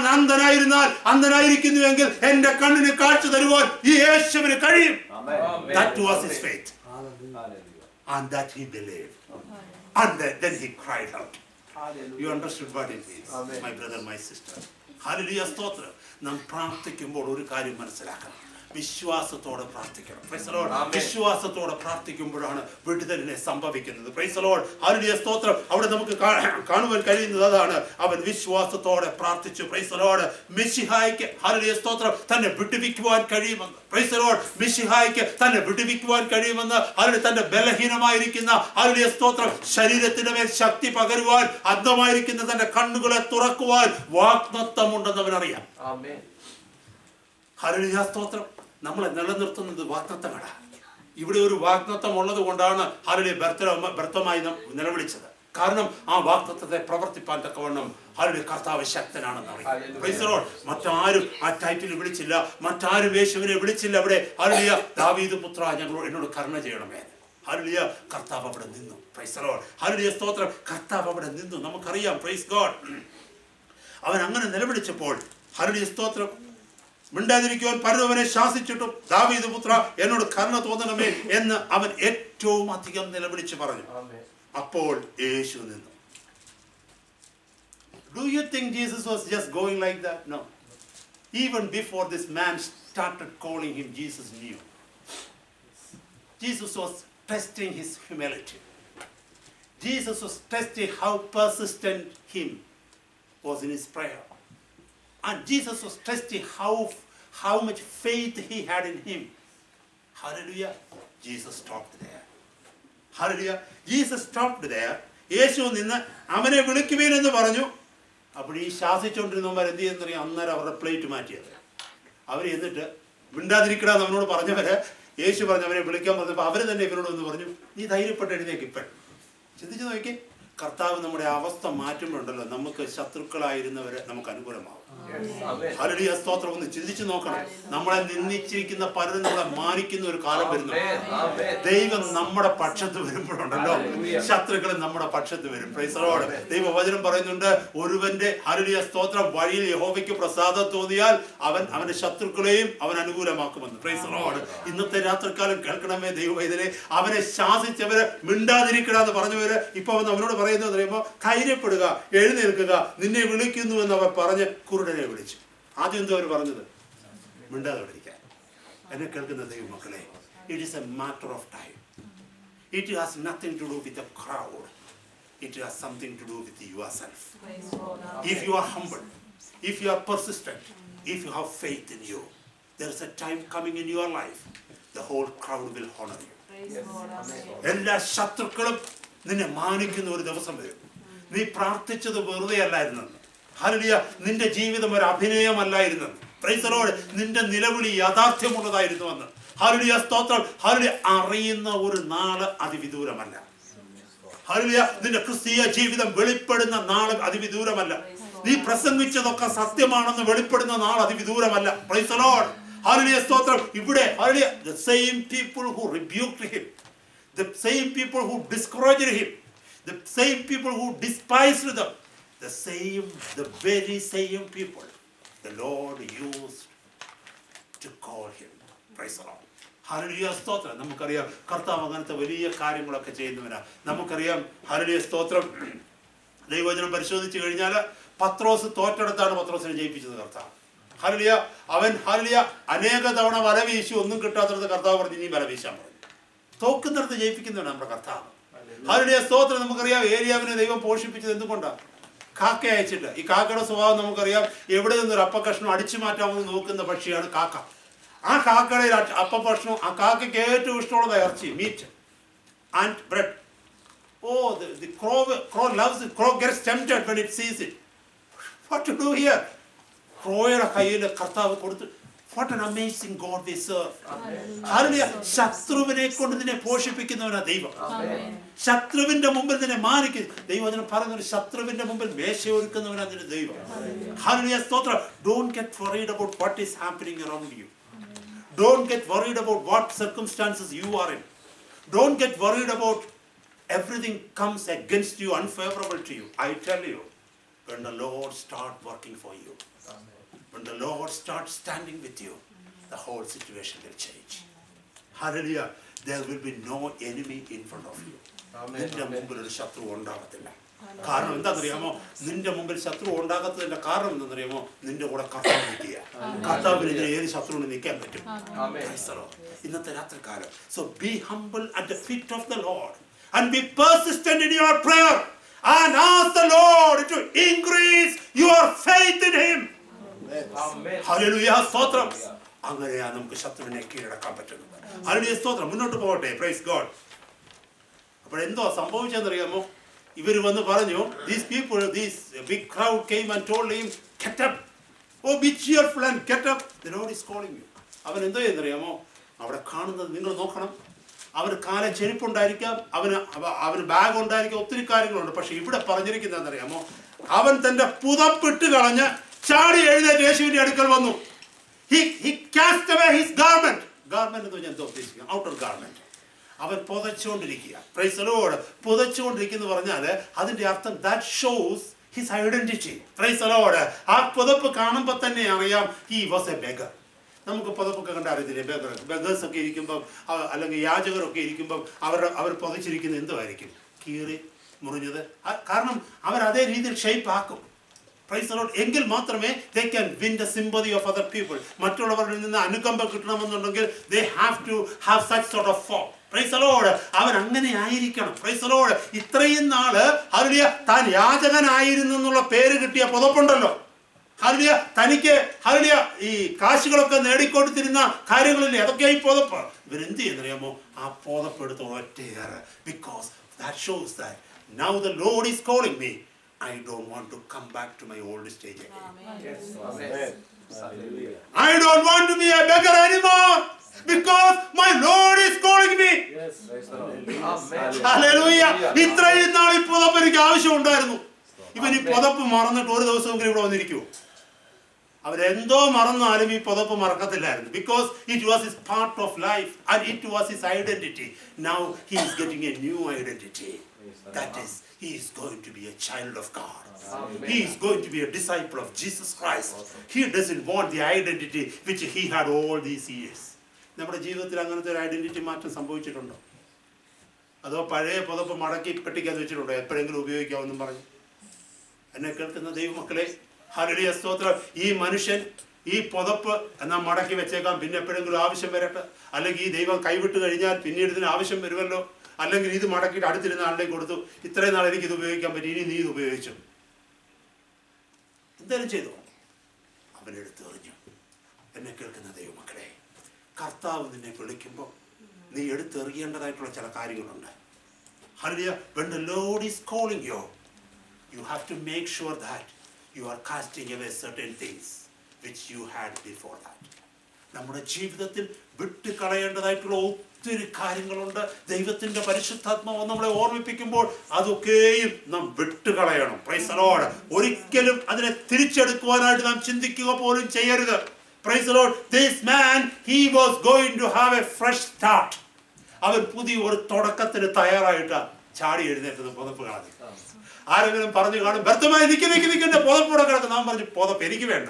അന്ധനായിരിക്കുന്നുവെങ്കിൽ എന്റെ കണ്ണിന് കാഴ്ച തരുവാൻ ഈ യേശുവിന് കഴിയും. That was his faith. And that he believed. And then he cried out. You understood what it means, my brother, my sister. Hallelujah സ്തോത്രം. നാം പ്രാർത്ഥിക്കുമ്പോൾ ഒരു കാര്യം മനസ്സിലാക്കണം. വിശ്വാസത്തോടെ പ്രാർത്ഥിക്കണം. Price the Lord. വിശ്വാസത്തോടെ പ്രാർത്ഥിക്കുമ്പോഴാണ് വിടുതലിനെ സംഭവിക്കുന്നത്. Price the Lord. ഹല്ലേലൂയ സ്തോത്രം. അവിടെ നമുക്ക് കാണുവാൻ കഴിയുന്നത് അതാണ്. അവൻ വിശ്വാസത്തോടെ പ്രാർത്ഥിച്ചു. Price the Lord. മിശിഹായ്ക്ക് ഹല്ലേലൂയ സ്തോത്രം തന്നെ വിടുവിക്കുവാൻ കഴിയുമെന്ന്. Price the Lord. മിശിഹായ്ക്ക് തന്നെ വിടുവിക്കുവാൻ കഴിയുമെന്ന്. ഹല്ലേലൂയ. തന്റെ ബലഹീനമായിരിക്കുന്ന ഹല്ലേലൂയ സ്തോത്രം ശരീരത്തിന്റെ മേൽ ശക്തി പകരുവാൻ, അന്ധമായിരിക്കുന്ന തന്റെ കണ്ണുകളെ തുറക്കുവാൻ വാഗ്ദത്തമുണ്ടെന്ന് അവനറിയാം. ആമേൻ. ഹല്ലേലൂയ സ്തോത്രം. നമ്മളെ നിലനിർത്തുന്നത് വാഗ്ദത്തമാണ്. ഇവിടെ ഒരു വാഗ്ദത്തം ഉള്ളത് കൊണ്ടാണ് ഹല്ലേലൂയ വ്യർത്ഥമായി നിലവിളിച്ചത്. കാരണം ആ വാഗ്ദത്തത്തെ പ്രവർത്തിപ്പാൻ തക്കവണ്ണം ഹല്ലേലൂയ കർത്താവ് ശക്തനാണെന്ന് അറിയാം. Price the Lord. മറ്റാരും ആ ടൈറ്റിൽ വിളിച്ചില്ല, മറ്റാരും യേശുവിനെ വിളിച്ചില്ല. അവിടെ ഹല്ലേലൂയ ദാവീദ് പുത്ര എന്നോട് കരുണ ചെയ്യണമേ. ഹല്ലേലൂയ കർത്താവ് അവിടെ നിന്നു. Price the Lord. ഹല്ലേലൂയ സ്തോത്രം. കർത്താവ് അവിടെ നിന്നു. നമുക്കറിയാം. Praise God. അവൻ അങ്ങനെ നിലവിളിച്ചപ്പോൾ ഹല്ലേലൂയ സ്തോത്രം മിണ്ടാതിരിക്കുവാൻ പരതവനെ ശാസിച്ചിട്ടും ദാവീദ് പുത്ര എന്നോട് കരുണ തോന്നണമേ എന്ന് അവൻ ഏറ്റവും അധികം നിലവിളിച്ച് പറഞ്ഞു. അപ്പോൾ യേശു നിന്നു. Do you think Jesus was just going like that? No. Even before this man started calling him, Jesus knew. Jesus was testing his humility. Jesus was testing how persistent him was in his prayer. And Jesus was testing how much faith he had in him. Hallelujah. Jesus stopped there. Hallelujah. Jesus stopped there. യേശു നിന്ന് അവനെ വിളിക്കുവേൻ എന്ന് പറഞ്ഞു. അപ്പോൾ ഈ ശാസിച്ചുകൊണ്ടിരുന്നവർ എന്ത് ചെയ്യുന്നറിയാം? അന്നേരം അവരുടെ plate മാറ്റിയത്. അവർ എന്നിട്ട് മിണ്ടാതിരിക്കണമെന്ന് അവനോട് പറഞ്ഞവര് യേശു പറഞ്ഞു അവരെ വിളിക്കാൻ പറഞ്ഞപ്പോൾ അവർ തന്നെ ഇവരോട് എന്ന് പറഞ്ഞു, നീ ധൈര്യപ്പെട്ട് എഴുന്നേക്ക്. ഇപ്പോഴും ചിന്തിച്ചു നോക്കി. കർത്താവ് നമ്മുടെ അവസ്ഥ മാറ്റുമ്പോണ്ടല്ലോ നമുക്ക് ശത്രുക്കളായിരുന്നവരെ നമുക്ക് അനുകൂലമാവും. ഹല്ലേലൂയ സ്തോത്രം. ഒന്ന് ചിന്തിച്ചു നോക്കണം. നമ്മളെ നിന്ദിച്ചിരിക്കുന്ന പലരും നമ്മളെ മാനിക്കുന്ന ഒരു കാലം വരുന്നു. ദൈവം നമ്മുടെ പക്ഷത്ത് വരുമ്പോഴുണ്ടല്ലോ ശത്രുക്കൾ നമ്മുടെ പക്ഷത്ത് വരും. Price the Lord. ദൈവവചനം പറയുന്നുണ്ട്, ഒരുവന്റെ ഹല്ലേലൂയ സ്തോത്രം വഴിയിൽ യഹോവയ്ക്ക് പ്രസാദം തോന്നിയാൽ അവന്റെ ശത്രുക്കളെയും അവൻ അനുകൂലമാക്കുമെന്ന്. Price the Lord. ഇന്നത്തെ രാത്രികാലം കേൾക്കണമേ ദൈവവൈദ്യരെ. അവനെ ശാസിച്ചവര് മിണ്ടാതിരിക്കണമെന്ന് പറഞ്ഞവര് ഇപ്പൊ അവനോട് പറയുന്നത് അറിയുമ്പോ ധൈര്യപ്പെടുക, എഴുന്നേൽക്കുക, നിന്നെ വിളിക്കുന്നു എന്ന് അവർ പറഞ്ഞ് കുരുടനെ വിളിച്ചു. ആദ്യം എന്തോ അവർ പറഞ്ഞത്? മിണ്ടാതെ വിളിക്കാൻ. എന്നെ കേൾക്കുന്ന ദൈവമക്കളെ, it is a matter of time. It has nothing to do with the crowd. It has something to do with yourself. If you are humble, if you are persistent, if you have faith in you, there is a time coming in your life, the whole crowd will honor you. എല്ലാ ശത്രുക്കളും നിന്നെ മാനിക്കുന്ന ഒരു ദിവസം വരും. നീ പ്രാർത്ഥിച്ചത് വെറുതെ അല്ലായിരുന്നു. Hallelujah, നിന്റെ ജീവിതം ഒരു അഭിനയമല്ലായിരുന്നു. പ്രൈസ് ദി ലോർഡ്, നിന്റെ നിലവിളി യാഥാർത്ഥ്യമുള്ളതായിരുന്നുവെന്ന്. ഹല്ലേലൂയ, സ്തോത്രം. ഹല്ലേലൂയ, അറിയുന്ന ഒരു നാള് അതിവിദൂരമല്ല. ഹല്ലേലൂയ, നിന്റെ ക്രിസ്തീയ ജീവിതം വെളിപ്പെടുന്ന നാള് അതിവിദൂരമല്ല. നീ പ്രസംഗിച്ചതൊക്കെ സത്യമാണെന്ന് വെളിപ്പെടുന്ന നാൾ അതിവിദൂരമല്ല. Praise the Lord. ഹല്ലേലൂയ, സ്തോത്രം. ഇവിടെ hallelujah, the same people who rebuked him, the same people who discouraged him, the same people who despised them, the very same people the Lord used to call him. Praise the Lord. Hallelujah, സ്തോത്രം. നമുക്കറിയാം കർത്താവ് അങ്ങനത്തെ വലിയ കാര്യങ്ങളൊക്കെ ചെയ്യുന്നവനാ. നമുക്കറിയാം hallelujah, സ്തോത്രം. ദൈവവചനം പരിശോധിച്ചു കഴിഞ്ഞാൽ പത്രോസ് തോറ്റെടുത്താണ് പത്രോസിനെ ജയിപ്പിച്ചത് കർത്താവ്. ഹല്ലേലൂയ, അവൻ ഹല്ലേലൂയ അനേക തവണ വല വീശി ഒന്നും കിട്ടാത്തടത്ത് കർത്താവ് പറഞ്ഞു ഇനി വല വീശാൻ പറഞ്ഞു. തോക്കുന്നിടത്ത് ജയിപ്പിക്കുന്നവനാണ് നമ്മുടെ കർത്താവ്. ഹല്ലേലൂയ, സ്തോത്രം. നമുക്കറിയാം ഏലിയാവിനെ ദൈവം പോഷിപ്പിച്ചത് എന്തുകൊണ്ടാണ്? കാക്ക അയച്ചിട്ട്. ഈ കാക്കയുടെ സ്വഭാവം നമുക്കറിയാം. എവിടെ നിന്നൊരു അപ്പക്കഷ്ണം അടിച്ചു മാറ്റാമെന്ന് നോക്കുന്ന പക്ഷിയാണ് കാക്ക. ആ കാക്കയുടെ അപ്പഭക്ഷണം, ആ കാക്കയ്ക്ക് ഏറ്റവും ഇഷ്ടമുള്ളത് ഇറച്ചി, meat and bread. The crow loves it. Crow gets tempted when it sees it. What to do here? ക്രോയുടെ കയ്യിൽ കർത്താവ് കൊടുത്തു. What an amazing God we serve. Hallelujah, ശത്രുവിനെ കൊണ്ട് നിന്നെ പോഷിപ്പിക്കുന്നവനാ ദൈവം. ശത്രുവിന്റെ മുമ്പിൽ നിന്നെ മാനിക്കും. ദൈവം പറയുന്ന ശത്രുവിന്റെ മുമ്പിൽ മേശ ഒരുക്കുന്നവനാ നിന്റെ ദൈവം. ഹല്ലേലൂയ, സ്തോത്രം. Don't get worried about what is happening around you. Don't get worried about what circumstances you are in. Don't get worried about everything comes against you, unfavorable to you. I tell you, when the Lord starts working for you, when the Lord starts standing with you, the whole situation will change. Hallelujah. There will be no enemy in front of you. നിന്റെ മുമ്പിൽ ഒരു ശത്രു ഉണ്ടാകത്തില്ല. കാരണം എന്താണെന്നറിയാമോ? നിന്റെ മുമ്പിൽ ശത്രു ഉണ്ടാകത്തതിന്റെ കാരണം എന്താണെന്നറിയാമോ? നിന്റെ കൂടെ കർത്താവ് നിൽക്കുക. കർത്താവിന് ഏത് ശത്രുവിന് നിൽക്കാൻ പറ്റും? ഇന്നത്തെ രാത്രികാലം. So be humble at the feet of the Lord and be persistent in your prayer and ask the Lord to increase your faith in him. Hallelujah, സ്തോത്രം. അങ്ങനെയാ നമുക്ക് ശത്രുവിനെ കീഴടക്കാൻ പറ്റുന്നത്. ഹല്ലേലൂയ, സ്തോത്രം. മുന്നോട്ട് പോകട്ടെ. Praise God. അപ്പോൾ എന്തോ സംഭവിച്ചെന്നറിയാമോ? ഇവര് വന്ന് പറഞ്ഞു, these people, this big crowd came and told him, get up, oh be cheerful and get up, the Lord is calling you. അവൻ എന്തോ എന്നറിയാമോ? അവിടെ കാണുന്നത് നിങ്ങൾ നോക്കണം. അവന് കാല ചെരുപ്പുണ്ടായിരിക്കാം, അവന് ബാഗ് ഉണ്ടായിരിക്കാം, ഒത്തിരി കാര്യങ്ങളുണ്ട്. പക്ഷെ ഇവിടെ പറഞ്ഞിരിക്കുന്നതെന്നറിയാമോ? അവൻ തന്റെ പുതപ്പിട്ട് കളഞ്ഞ് ചാടി എഴുന്നേറ്റ് യേശുവിന്റെ അടുക്കൽ വന്നു. He cast away his garment. Garment എന്ന് ഞാൻ എന്താ ഉദ്ദേശിക്കുന്നത്? Outer garment. അവൻ പുതച്ചുകൊണ്ടിരിക്കുക. Praise the Lord. പുതച്ചുകൊണ്ടിരിക്കുന്നു പറഞ്ഞാൽ അതിന്റെ അർത്ഥം that shows his identity. Praise the Lord. ആ പുതപ്പ് കാണുമ്പോൾ തന്നെ അറിയാം he was a beggar. നമുക്ക് പുതപ്പൊക്കെ കണ്ട അറിയത്തില്ലേ? ബെഗേഴ്സ് ഒക്കെ ഇരിക്കുമ്പം അല്ലെങ്കിൽ യാചകരൊക്കെ ഇരിക്കുമ്പം അവർ പുതച്ചിരിക്കുന്നത് എന്തുമായിരിക്കും? കീറി മുറിഞ്ഞത്. കാരണം അവർ അതേ രീതിയിൽ ഷേപ്പ് ആക്കും. Praise the Lord. എങ്കിൽ മാത്രമേ they can win the sympathy of other people. മറ്റുള്ളവരിൽ നിന്ന് അനുകമ്പ കിട്ടണമെന്നുണ്ടെങ്കിൽ they have to have such sort of form. Praise the Lord. അവൻ അങ്ങനെ ആയിരിക്കണം. Praise the Lord. ഇത്രയും നാള് ഹല്ലേലൂയ താൻ യാചകനായിരുന്നു എന്നുള്ള പേര് കിട്ടിയ പുതപ്പുണ്ടല്ലോ. ഹല്ലേലൂയ, തനിക്ക് ഹല്ലേലൂയ ഈ കാശുകളൊക്കെ നേടിക്കൊടുത്തിരുന്ന കാര്യങ്ങളില്ലേ, അതൊക്കെ ഈ പുതപ്പ്. ഇവരെന്ത് ചെയ്യുന്നറിയാമോ? ആ പുതപ്പ് എടുത്ത് ഒറ്റയേറെ. Because that shows that now the Lord is calling me. I don't want to come back to my old stage again. Yes. Amen. I don't want to be a beggar anymore because my Lord is calling me. Yes. Amen. Hallelujah. ഇത്രയും നാൾ ഈ പുതപ്പ് എനിക്ക് ആവശ്യമുണ്ടായിരുന്നു. ഇവൻ ഈ പുതപ്പ് മറന്നിട്ട് ഒരു ദിവസമെങ്കിലും ഇവിടെ വന്നിരിക്കുമോ? അവരെന്തോ മറന്നാലും ഈ പുതപ്പ് മറക്കത്തില്ലായിരുന്നു. Because it was his part of life and it was his identity. Now he is getting a new identity. That is, he is going to be a child of God. Amen. He is going to be a disciple of Jesus Christ. He doesn't want the identity which he had all these years. നമ്മുടെ ജീവിതത്തിൽ അങ്ങനത്തെ ഒരു identity മാറ്റം സംഭവിച്ചിട്ടുണ്ടോ? അതോ പഴയ പുതപ്പ് മടക്കി പെട്ടിക്കകത്ത് വെച്ചിട്ടുണ്ടോ? എപ്പോഴെങ്കിലും ഉപയോഗിക്കാമെന്നും പറഞ്ഞു. എന്നെ കേൾക്കുന്ന ദൈവമക്കളെ, ഹല്ലേലൂയ, സ്തോത്രം. ഈ മനുഷ്യൻ ഈ പുതപ്പ് എന്നാൽ മടക്കി വെച്ചേക്കാം, പിന്നെ എപ്പോഴെങ്കിലും ആവശ്യം വരട്ടെ. അല്ലെങ്കിൽ ഈ ദൈവം കൈവിട്ട് കഴിഞ്ഞാൽ പിന്നീട് ഇതിന് ആവശ്യം വരുമല്ലോ. അല്ലെങ്കിൽ ഇത് മടക്കിയിട്ട് അടുത്തിരുന്ന ആളിലേക്ക് കൊടുത്തു, ഇത്രയും നാൾ എനിക്ക് ഇത് ഉപയോഗിക്കാൻ പറ്റി, ഇനി നീ ഇത് ഉപയോഗിച്ചു. എന്തായാലും ചെയ്തു. അവനെടുത്ത് എറിഞ്ഞു. എന്നെ കേൾക്കുന്ന ദൈവമക്കളെ, കർത്താവ് നിന്നെ വിളിക്കുമ്പോൾ നീ എടുത്തെറിയേണ്ടതായിട്ടുള്ള ചില കാര്യങ്ങളുണ്ട്. Hallelujah. When the Lord is calling you, you have to make sure that you are casting away certain things which you had before that. നമ്മുടെ ജീവിതത്തിൽ വിട്ടുകളയേണ്ടതായിട്ടുള്ള ഒത്തിരി കാര്യങ്ങളുണ്ട്. ദൈവത്തിന്റെ പരിശുദ്ധാത്മാവ് നമ്മളെ ഓർമ്മിപ്പിക്കുമ്പോൾ അതൊക്കെയും നാം വിട്ടുകളയണം. Price the Lord. ഒരിക്കലും അതിനെ തിരിച്ചെടുക്കുവാനായിട്ട് നാം ചിന്തിക്കുക പോലും ചെയ്യരുത്. Price the Lord. This man, he was going to have a fresh start. അവൻ പുതിയ ഒരു തുടക്കത്തിന് തയ്യാറായിട്ട് ചാടി എഴുന്നേറ്റത് പുതപ്പ് കളഞ്ഞു. ആരെങ്കിലും പറഞ്ഞു കാണും, വ്യർത്ഥമായി നിൽക്കുന്ന പുതപ്പോടെ കിടക്കും. നാം പറഞ്ഞു, പുതപ്പ് എനിക്ക് വേണ്ട,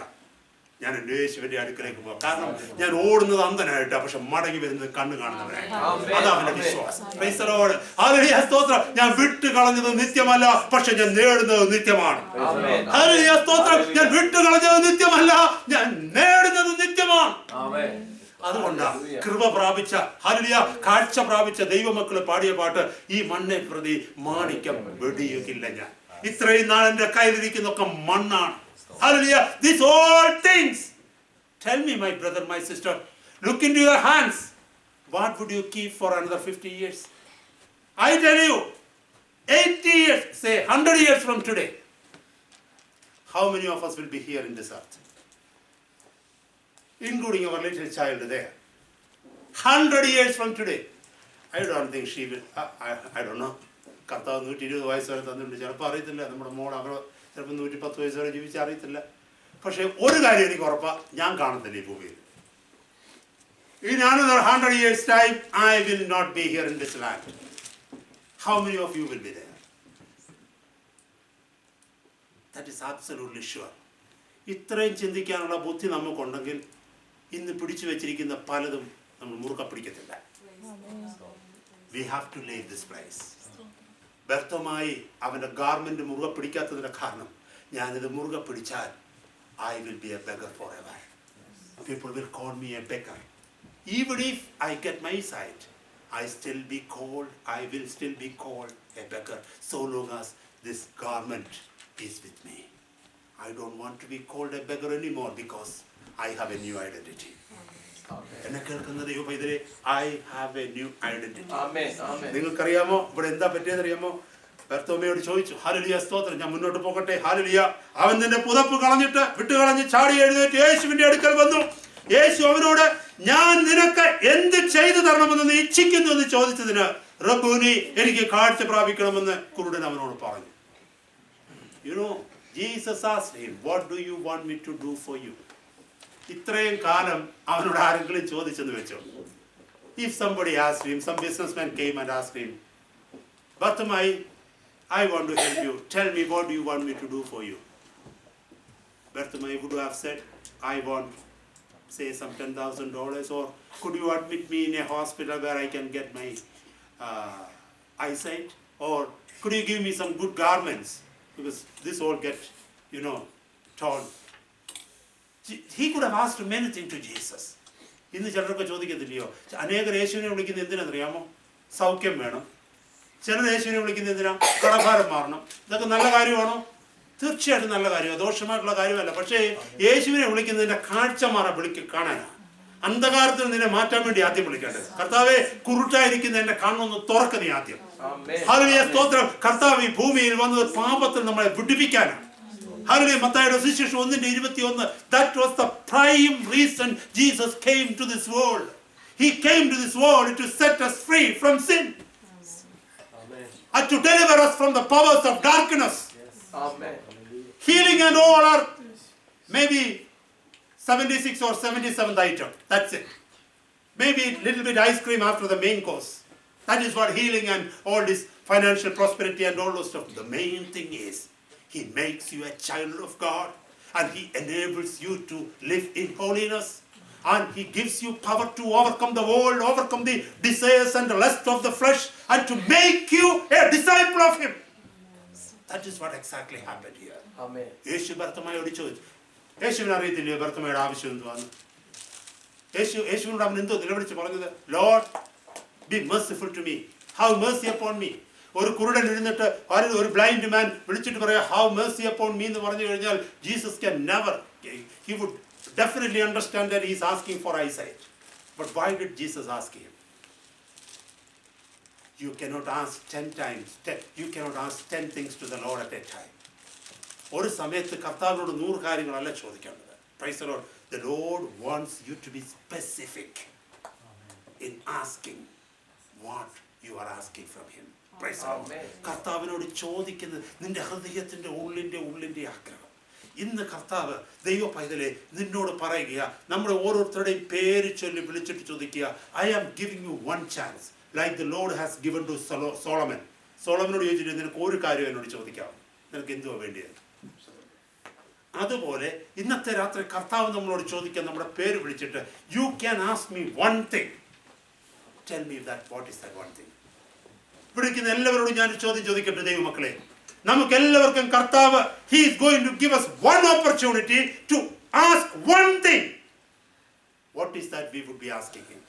ഞാൻ എൻ്റെ യേശുവിന്റെ അടുക്കലേക്ക് പോകാം. കാരണം ഞാൻ ഓടുന്നത് അന്ധനായിട്ടാ, പക്ഷെ മടങ്ങി വരുന്നത് കണ്ണ് കാണുന്നവനായിട്ട്. അതാ അവന്റെ വിശ്വാസം. Price the Lord. ഹല്ലേലൂയ, സ്തോത്രം. ഞാൻ വിട്ടു കളഞ്ഞത് നിത്യമല്ല, പക്ഷെ ഞാൻ നേടുന്നത് നിത്യമാണ്. ഹല്ലേലൂയ, സ്തോത്രം. ഞാൻ വിട്ടു കളഞ്ഞത് നിത്യമല്ല, ഞാൻ നേടുന്നത് നിത്യമാണ്. അതുകൊണ്ടാണ് കൃപ പ്രാപിച്ച, ഹല്ലേലൂയ, കാഴ്ച പ്രാപിച്ച ദൈവമക്കള് പാടിയ പാട്ട്, ഈ മണ്ണെ പ്രതി മാണിക്യം വെടിയുകില്ല ഞാൻ. ഇത്രയും നാൾ എന്റെ കയ്യിലിരിക്കുന്നൊക്കെ മണ്ണാണ്. Hallelujah. These all things. Tell me, my brother, my sister, look into your hands. What would you keep for another 50 years? I tell you, 80 years, say 100 years from today, how many of us will be here in this earth? Including our little child there. 100 years from today. I don't think she will, I don't know. കർത്താവ് 120 വയസ്സ് വരെ തന്നിട്ടുണ്ട്. ചിലപ്പോൾ അറിയത്തില്ല, നമ്മുടെ മോൾ അവർ ചിലപ്പോൾ 110 വയസ്സ് വരെ ജീവിച്ച് അറിയത്തില്ല. പക്ഷെ ഒരു കാര്യം എനിക്ക് ഉറപ്പാ, ഞാൻ കാണത്തില്ല ഈ ഭൂമിയിൽ. In another 100 years time, I will not be here in this land. How many of you will be there? That is absolutely sure. ഇത്രയും ചിന്തിക്കാനുള്ള ബുദ്ധി നമുക്കുണ്ടെങ്കിൽ ഇന്ന് പിടിച്ചു വെച്ചിരിക്കുന്ന പലതും നമ്മൾ മുറുകെ പിടിക്കത്തില്ല. We have to leave this place. വ്യക്തമായി അവന്റെ ഗാർമെന്റ് മുറുകെ പിടിക്കാത്തതിന്റെ കാരണം, ഞാനിത് മുറുകെ പിടിച്ചാൽ I will be a beggar forever. People will call me a beggar. Even if I get my sight, I will still be called a beggar so long as this garment is with me. I don't want to be called a beggar anymore because I have a new identity. എന്നെ കേൾക്കുന്ന ദൈവപൈതലേ, I have a new identity. നിങ്ങൾക്കറിയാമോ ഇവിടെ എന്താ പറ്റിയതറിയാമോ? ബർത്തോമയോട് ചോദിച്ചു, hallelujah, സ്തോത്രം, ഞാൻ മുന്നോട്ട് പോകട്ടെ? ഹല്ലേലൂയ. അവൻ നിന്റെ പുതപ്പ് കളഞ്ഞിട്ട് വിട്ടുകളഞ്ഞ് ചാടി എഴുന്നേറ്റ് യേശുവിന്റെ അടുക്കൽ വന്നു. യേശു അവനോട്, ഞാൻ നിനക്ക് എന്ത് ചെയ്തു തരണമെന്ന് നീ ഇച്ഛിക്കുന്നു എന്ന് ചോദിച്ചതിന്, റബ്ബൂനി, എനിക്ക് കാഴ്ച പ്രാപിക്കണമെന്ന് കുരുടൻ അവനോട് പറഞ്ഞു. You know, Jesus asked him, what do you want me to do for you? ഇത്രയും കാലം അവനോട് ആരെങ്കിലും ചോദിച്ചെന്ന് വെച്ചോ. If somebody asked him, some businessman came and asked him, Bartimaeus, I want to help you. Tell me, what do you want me to do for you? Bartimaeus would have said, I want, say, some $10,000, or could you admit me in a hospital where I can get my eyesight? Or could you give me some good garments? Because this all get, torn. He could have asked many things to Jesus. ഇന്ന് ചിലരൊക്കെ ചോദിക്കത്തില്ലയോ, അനേകർ യേശുവിനെ വിളിക്കുന്നത് എന്തിനാണെന്നറിയാമോ? സൗഖ്യം വേണം. ചിലർ യേശുവിനെ വിളിക്കുന്നത് എന്തിനാ? കടഭാരം മാറണം. ഇതൊക്കെ നല്ല കാര്യമാണോ? തീർച്ചയായിട്ടും നല്ല കാര്യമാണ്, ദോഷമായിട്ടുള്ള കാര്യമല്ല. പക്ഷേ യേശുവിനെ വിളിക്കുന്നതിന്റെ കാഴ്ച കാണാനാണ്. അന്ധകാരത്തിൽ നിന്നെ മാറ്റാൻ വേണ്ടി ആദ്യം വിളിക്കേണ്ടത്. കർത്താവെ, കുരുട്ടായിരിക്കുന്ന എന്റെ കണ്ണൊന്ന് തുറക്ക നീ ആദ്യം. ഹല്ലേലൂയ, സ്തോത്രം. കർത്താവ് ഈ ഭൂമിയിൽ വന്നത് പാപത്തിൽ നമ്മളെ വിടുവിക്കാനാണ്. ഹല്ലേലൂയ. മത്തായിയുടെ സുവിശേഷം 1:21. That was the prime reason Jesus came to this world. He came to this world to set us free from sin. And to deliver us from the powers of darkness. Amen. Healing and all are maybe 76 or 77th item. That's it. Maybe a little bit ice cream after the main course. That is what healing and all this financial prosperity and all those stuff. The main thing is, He makes you a child of God, and He enables you to live in holiness, and He gives you power to overcome the world, overcome the desires and the lust of the flesh, and to make you a disciple of Him. That is what exactly happened here. Amen. യേശു ബർത്തമായോട് ചോദിച്ചു. യേശുവിന് അറിയത്തില്ലയോ ബർത്തമായുടെ ആവശ്യം എന്തുവാണ്? യേശുവിനോട് അവൻ എന്തോ നിലവിളിച്ച് പറഞ്ഞത്? Lord, be merciful to me. Have mercy upon me. ഒരു കുരുടൻ എഴുന്നിട്ട് ഒരു ബ്ലൈൻഡ് മാൻ വിളിച്ചിട്ട് പറയാം, ഹൗ mercy upon me എന്ന് പറഞ്ഞു കഴിഞ്ഞാൽ, Jesus can never, he would definitely understand that he is asking for eyesight. But why did Jesus ask him? You cannot ask 10 times. You cannot ask 10 things to the Lord at a time. ഒരു സമയത്ത് കർത്താവിനോട് 100 കാര്യങ്ങളല്ല ചോദിക്കേണ്ടത്. Price the Lord. The Lord wants you to be specific in asking what you are asking from him. Praise the Lord. കർത്താവിനോട് ചോദിക്കുന്നത് നിന്റെ ഹൃദയത്തിന്റെ ഉള്ളിന്റെ ആഗ്രഹം. ഇന്ന് കർത്താവ് ദൈവ പൈതലെ നിന്നോട് പറയുക, നമ്മുടെ ഓരോരുത്തരുടെയും പേര് ചൊല്ലി വിളിച്ചിട്ട് ചോദിക്കുക, I am giving you 1 chance like the Lord has given to Solomon. സോളമനോട് ചോദിച്ചിട്ട് നിനക്ക് ഒരു കാര്യം എന്നോട് ചോദിക്കാം, നിനക്ക് എന്തുവാ വേണ്ടിയത്? അതുപോലെ ഇന്നത്തെ രാത്രി കർത്താവ് നമ്മളോട് ചോദിക്കാൻ നമ്മുടെ പേര് വിളിച്ചിട്ട്, you can ask me 1 thing, tell me that what is that 1 thing. വിളിക്കുന്ന എല്ലാവരോടും ഞാൻ ചോദ്യം ചോദിക്കട്ടെ ദൈവമക്കളെ, നമുക്ക് എല്ലാവർക്കും കർത്താവ് he is going to give us 1 opportunity to ask 1 thing. What is that we would be asking him?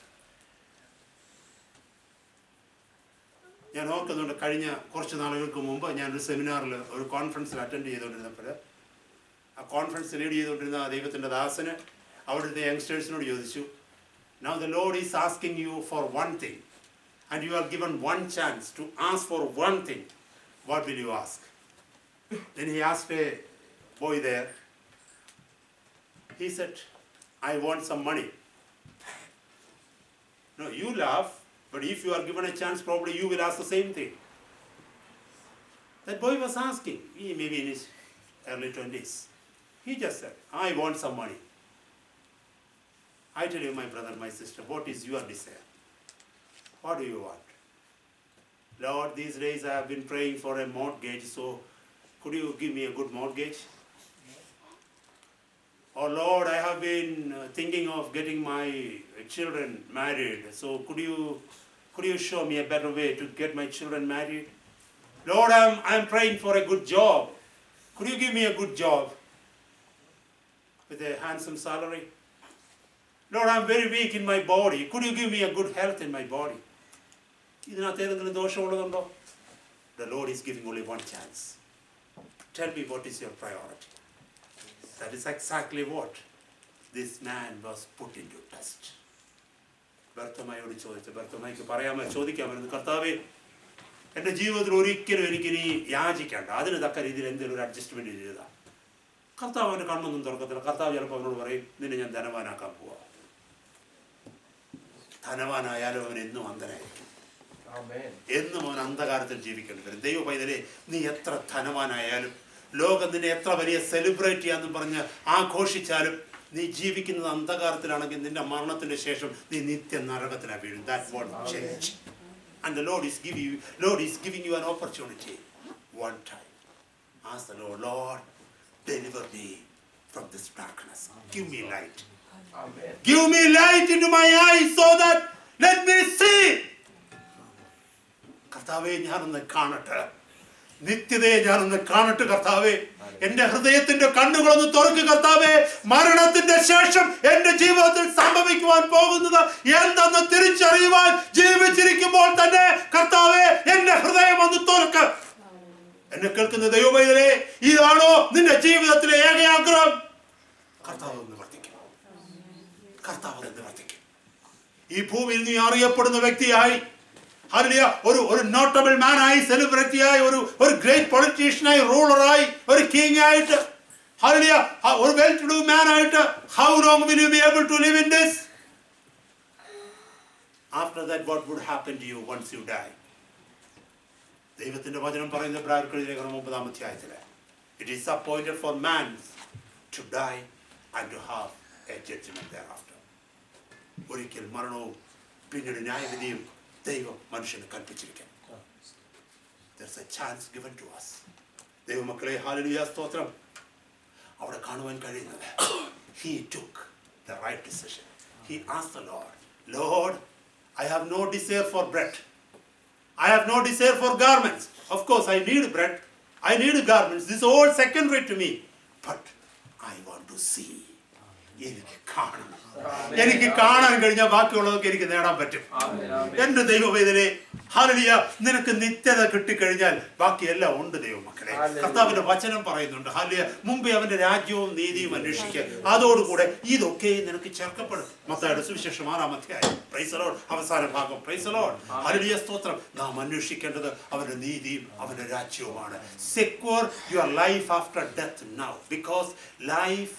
ഞാൻ ഓർക്കുന്നുണ്ട്, കഴിഞ്ഞ കുറച്ച് നാളുകൾക്ക് മുമ്പ് ഞാനൊരു സെമിനാറിൽ ഒരു കോൺഫറൻസിൽ അറ്റൻഡ് ചെയ്തുകൊണ്ടിരുന്നപ്പോൾ ആ കോൺഫറൻസ് ലീഡ് ചെയ്തുകൊണ്ടിരുന്ന ദൈവത്തിൻ്റെ ദാസന് അവിടുത്തെ യങ്സ്റ്റേഴ്സിനോട് ചോദിച്ചു, now the Lord is asking you for 1 thing and you are given 1 chance to ask for 1 thing. What will you ask? Then he asked a boy there. He said, I want some money. No, you laugh, but if you are given a chance, probably you will ask the same thing. That boy was asking, he maybe in his early 20s. He just said, I want some money. I tell you, my brother, my sister, what is your desire? What do you want? Lord, these days I have been praying for a mortgage, so could you give me a good mortgage? Or Lord, I have been thinking of getting my children married, so could you show me a better way to get my children married? Lord, I am praying for a good job. Could you give me a good job with a handsome salary? Lord, I am very weak in my body. Could you give me a good health in my body? ഇതിനകത്ത് ഏതെങ്കിലും ദോഷമുള്ളതുണ്ടോ? The Lord is giving only 1 chance. Tell me, what is your priority? That is exactly what this man was put into test. ബർത്തമായോട് ചോദിച്ചു, ബർത്തമായ്ക്ക് ചോദിക്കാമായിരുന്നു, കർത്താവേ, എൻ്റെ ജീവിതത്തിൽ ഒരിക്കലും എനിക്ക് നീ യാചിക്കേണ്ട, അതിന് തക്ക രീതിയിൽ എന്തെങ്കിലും ഒരു അഡ്ജസ്റ്റ്മെന്റ് ചെയ്താൽ. കർത്താവ് അവൻ്റെ കണ്ണൊന്നും തുറക്കത്തില്ല. കർത്താവ് ചിലപ്പോൾ അവനോട് പറയും, നിന്നെ ഞാൻ ധനവാനാക്കാൻ പോവാ. ധനവാനായാലും അവൻ എന്നും അന്ധനായിരിക്കും, എന്നും അവൻ അന്ധകാരത്തിൽ ജീവിക്കേണ്ടി വരും. ദൈവ പൈതലേ, നീ എത്ര ധനവാനായാലും, ലോകം നിന്നെ എത്ര വലിയ സെലിബ്രേറ്റ് ചെയ്യാന്നും പറഞ്ഞ് ആഘോഷിച്ചാലും, നീ ജീവിക്കുന്നത് അന്ധകാരത്തിലാണെങ്കിൽ നിന്റെ മരണത്തിന്റെ ശേഷം നീ നിത്യ നരകത്തിലാണ് വീഴും. That won't change. And the Lord is giving you an opportunity 1 time. Ask the Lord, Lord, deliver me from this darkness. Give me light. Amen. Give me light into my eyes so that let me see. കർത്താവേ, ഞാനൊന്ന് കാണട്ടെ, നിത്യതയെ ഞാനൊന്ന് കാണട്ടെ കർത്താവേ. എന്റെ ഹൃദയത്തിന്റെ കണ്ണുകളൊന്ന് തുറക്ക് കർത്താവേ. മരണത്തിന്റെ ശേഷം എന്റെ ജീവിതത്തിൽ സംഭവിക്കുവാൻ പോകുന്നത് എന്തെന്ന് തിരിച്ചറിയുവാൻ ജീവിച്ചിരിക്കുമ്പോൾ തന്നെ കർത്താവേ, എന്റെ ഹൃദയം ഒന്ന് തുറക്ക്. എന്നെ കേൾക്കുന്ന ദൈവമേ, ഇതാണോ നിന്റെ ജീവിതത്തിലെ ഏക ആഗ്രഹം? കർത്താവ് ഒന്ന് വർദ്ധിക്കും, കർത്താവ് ഒന്ന് വർദ്ധിക്കും. ഈ ഭൂമിയിൽ നീ അറിയപ്പെടുന്ന വ്യക്തിയായി, ഒരു നോട്ടബിൾ മാനായി, സെലിബ്രിറ്റിയായി, ഒരു ഗ്രേറ്റ് പൊളിറ്റീഷ്യനായി, റൂളറായി, ഒരു കിങ് ആയിട്ട്, ഒരു വെൽ ടു ഡു മാൻ ആയിട്ട്, how long will you be able to live in this? After that, what would happen to you once you die? ദൈവത്തിന്റെ വചനം പറയുന്ന എബ്രായർക്കെഴുതിയ ലേഖനം 9-ാം അധ്യായത്തിൽ, it is appointed for man to die and to have a judgment thereafter. ഒരിക്കൽ മരണവും പിന്നീട് ന്യായവിധിയും ദൈവം മനുഷ്യന് കൽപ്പിച്ചിരിക്കുന്നു. There's a chance given to us. ദൈവമക്കളെ, ഹല്ലേലൂയ, സ്തോത്രം. അവിടെ കാണുവാൻ കഴിയുന്നത്, he took the right decision. He asked the Lord, Lord, I have no desire for bread. I have no desire for garments. Of course, I need bread. I need garments. This is all secondary to me. But I want to see. എനിക്ക് കാണണം. എനിക്ക് കാണാൻ കഴിഞ്ഞാൽ ബാക്കിയുള്ളതൊക്കെ എനിക്ക് നേടാൻ പറ്റും. എന്റെ ദൈവവേദനെ ഹല്ലേലൂയ, നിനക്ക് നിത്യത കിട്ടിക്കഴിഞ്ഞാൽ ബാക്കിയെല്ലാം ഉണ്ട് ദൈവമക്കളെ. കർത്താവിന്റെ വചനം പറയുന്നുണ്ട് ഹല്ലേലൂയ, മുമ്പേ അവന്റെ രാജ്യവും നീതിയും അന്വേഷിക്കുക, അതോടുകൂടെ ഇതൊക്കെ നിനക്ക് ചേർക്കപ്പെടും. മത്തായിയുടെ സുവിശേഷം 6-ാം അധ്യായം. Price the Lord. അവസാന ഭാഗം. Price the Lord. ഹല്ലേലൂയ, സ്തോത്രം. നാം അന്വേഷിക്കേണ്ടത് അവന്റെ നീതിയും അവന്റെ രാജ്യവുമാണ്. Secure your life after death now, because life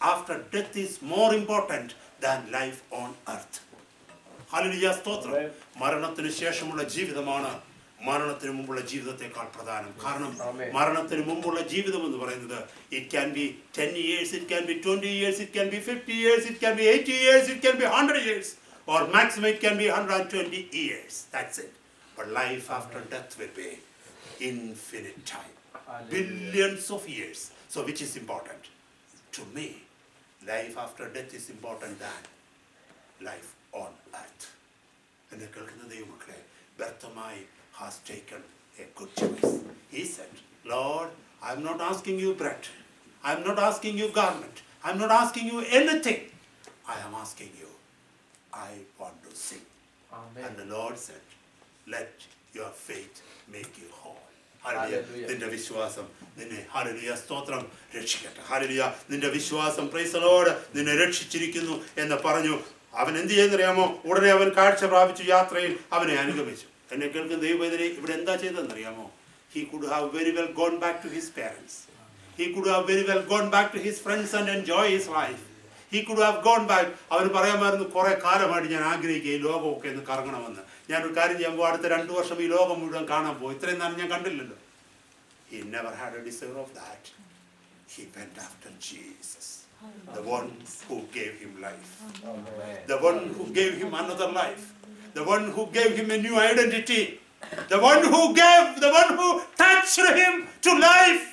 after death is more important than life on earth. Hallelujah, സ്തോത്രം. മരണത്തിന് ശേഷമുള്ള ജീവിതമാണ് മരണത്തിന് മുമ്പുള്ള ജീവിതത്തെക്കാൾ പ്രധാനം. കാരണം മരണത്തിന് മുമ്പുള്ള ജീവിതം എന്ന് പറയുന്നത് it can be 10 years, it can be 20 years, it can be 50 years, it can be 80 years, it can be 100 years, or maximum it can be 120 years. That's it. But life after death will be infinite time, billions of years. So which is important? To me, life after death is important than life on earth. എന്നെ കേൾക്കുന്ന ദൈവമക്കളെ, Bartimaeus has taken a good choice. He said, Lord, I'm not asking you bread. I'm not asking you garment. I'm not asking you anything. I am asking you, I want to sing. And the Lord said, let your faith make you whole. Hallelujah, നിന്റെ വിശ്വാസം നിന്നെ hallelujah, സ്തോത്രം, രക്ഷിക്കട്ടെ. Hallelujah, നിന്റെ വിശ്വാസം price the Lord നിന്നെ രക്ഷിച്ചിരിക്കുന്നു എന്ന് പറഞ്ഞു. അവൻ എന്ത് ചെയ്യുന്നറിയാമോ? ഉടനെ അവൻ കാഴ്ച പ്രാപിച്ചു, യാത്രയിൽ അവനെ അനുഗമിച്ചു. എന്നെ കേൾക്കുന്ന ദൈവവേദനെ ഇവിടെ എന്താ ചെയ്തതെന്നറിയാമോ? He could have very well gone back to his parents. He could have very well gone back to his friends and enjoy his life. He could have gone back. അവന് പറയാമായിരുന്നു, കുറെ കാലമായിട്ട് ഞാൻ ആഗ്രഹിക്കുക ഈ ലോകമൊക്കെ ഒന്ന് കറങ്ങണമെന്ന്. ഞാനൊരു കാര്യം ചെയ്യുമ്പോൾ അടുത്ത 2 വർഷം ഈ ലോകം മുഴുവൻ കാണാൻ പോകും. ഇത്രയും നാൾ ഞാൻ കണ്ടില്ലല്ലോ. He never had a desire of that. He went after Jesus, the one who gave him life, the one who gave him another life, the one who gave him a new identity, the one who touched him to life.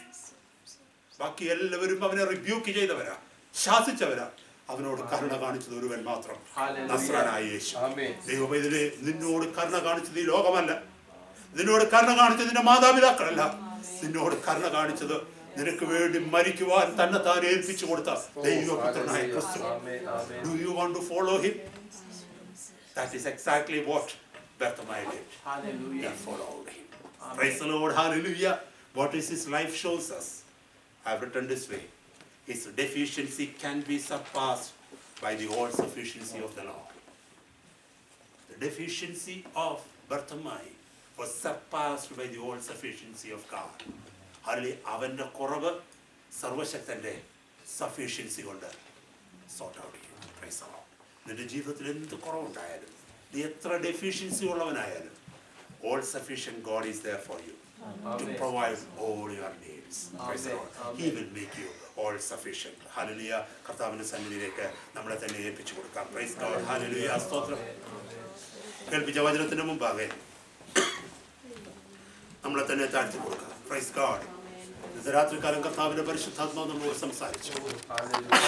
ബാക്കി എല്ലാവരും അവനെ rebuke ചെയ്തവരാ, ശാസിച്ചവരാ. അവനോട് കരുണ കാണിച്ചത് ഒരുവൻ മാത്രം, നസ്രായനായ യേശു. ദൈവമേ, നിന്നോട് കരുണ കാണിച്ചത് ഈ ലോകമല്ല, നിന്നോട് കരുണ കാണിച്ചത് നിന്റെ മാതാപിതാക്കളല്ല, നിന്നോട് കരുണ കാണിച്ചത് നിനക്ക് വേണ്ടി മരിക്കുവാൻ തന്നെ താൻ ഏൽപ്പിച്ചു കൊടുത്ത ദൈവപുത്രനായ ക്രിസ്തു. Do you want to follow him? That is exactly what Bartimaeus did. Hallelujah. He followed him. Praise the Lord. Hallelujah. What is his life shows us? I have written this way. His deficiency can be surpassed by the all sufficiency of the Lord. The deficiency of Bartimaeus was surpassed by the all sufficiency of God. Hallelujah. അവന്റെ കുറവ് സർവശക്തന്റെ sufficiency കൊണ്ട് sort out ചെയ്യും. Price the Lord. നിന്റെ ജീവിതത്തിൽ എന്ത് കുറവുണ്ടായാലും, നീ എത്ര deficiency ഉള്ളവനായാലും, all sufficient God is there for you to provide all your needs. Praise the Lord. He will make you all sufficient. Hallelujah. കർത്താവിന്റെ സന്നിധിയിലേക്ക് നമ്മളെ തന്നെ ഏൽപ്പിച്ചു കൊടുക്കാം. Praise God. Hallelujah. സ്തോത്രം. കേൾപ്പിച്ച വചനത്തിന് മുമ്പാകെ നമ്മളെ തന്നെ താഴ്ത്തി കൊടുക്കാം. Praise God. രാത്രികാലം കർത്താവിന്റെ പരിശുദ്ധാത്മാവ് നമ്മളോട് സംസാരിച്ചു.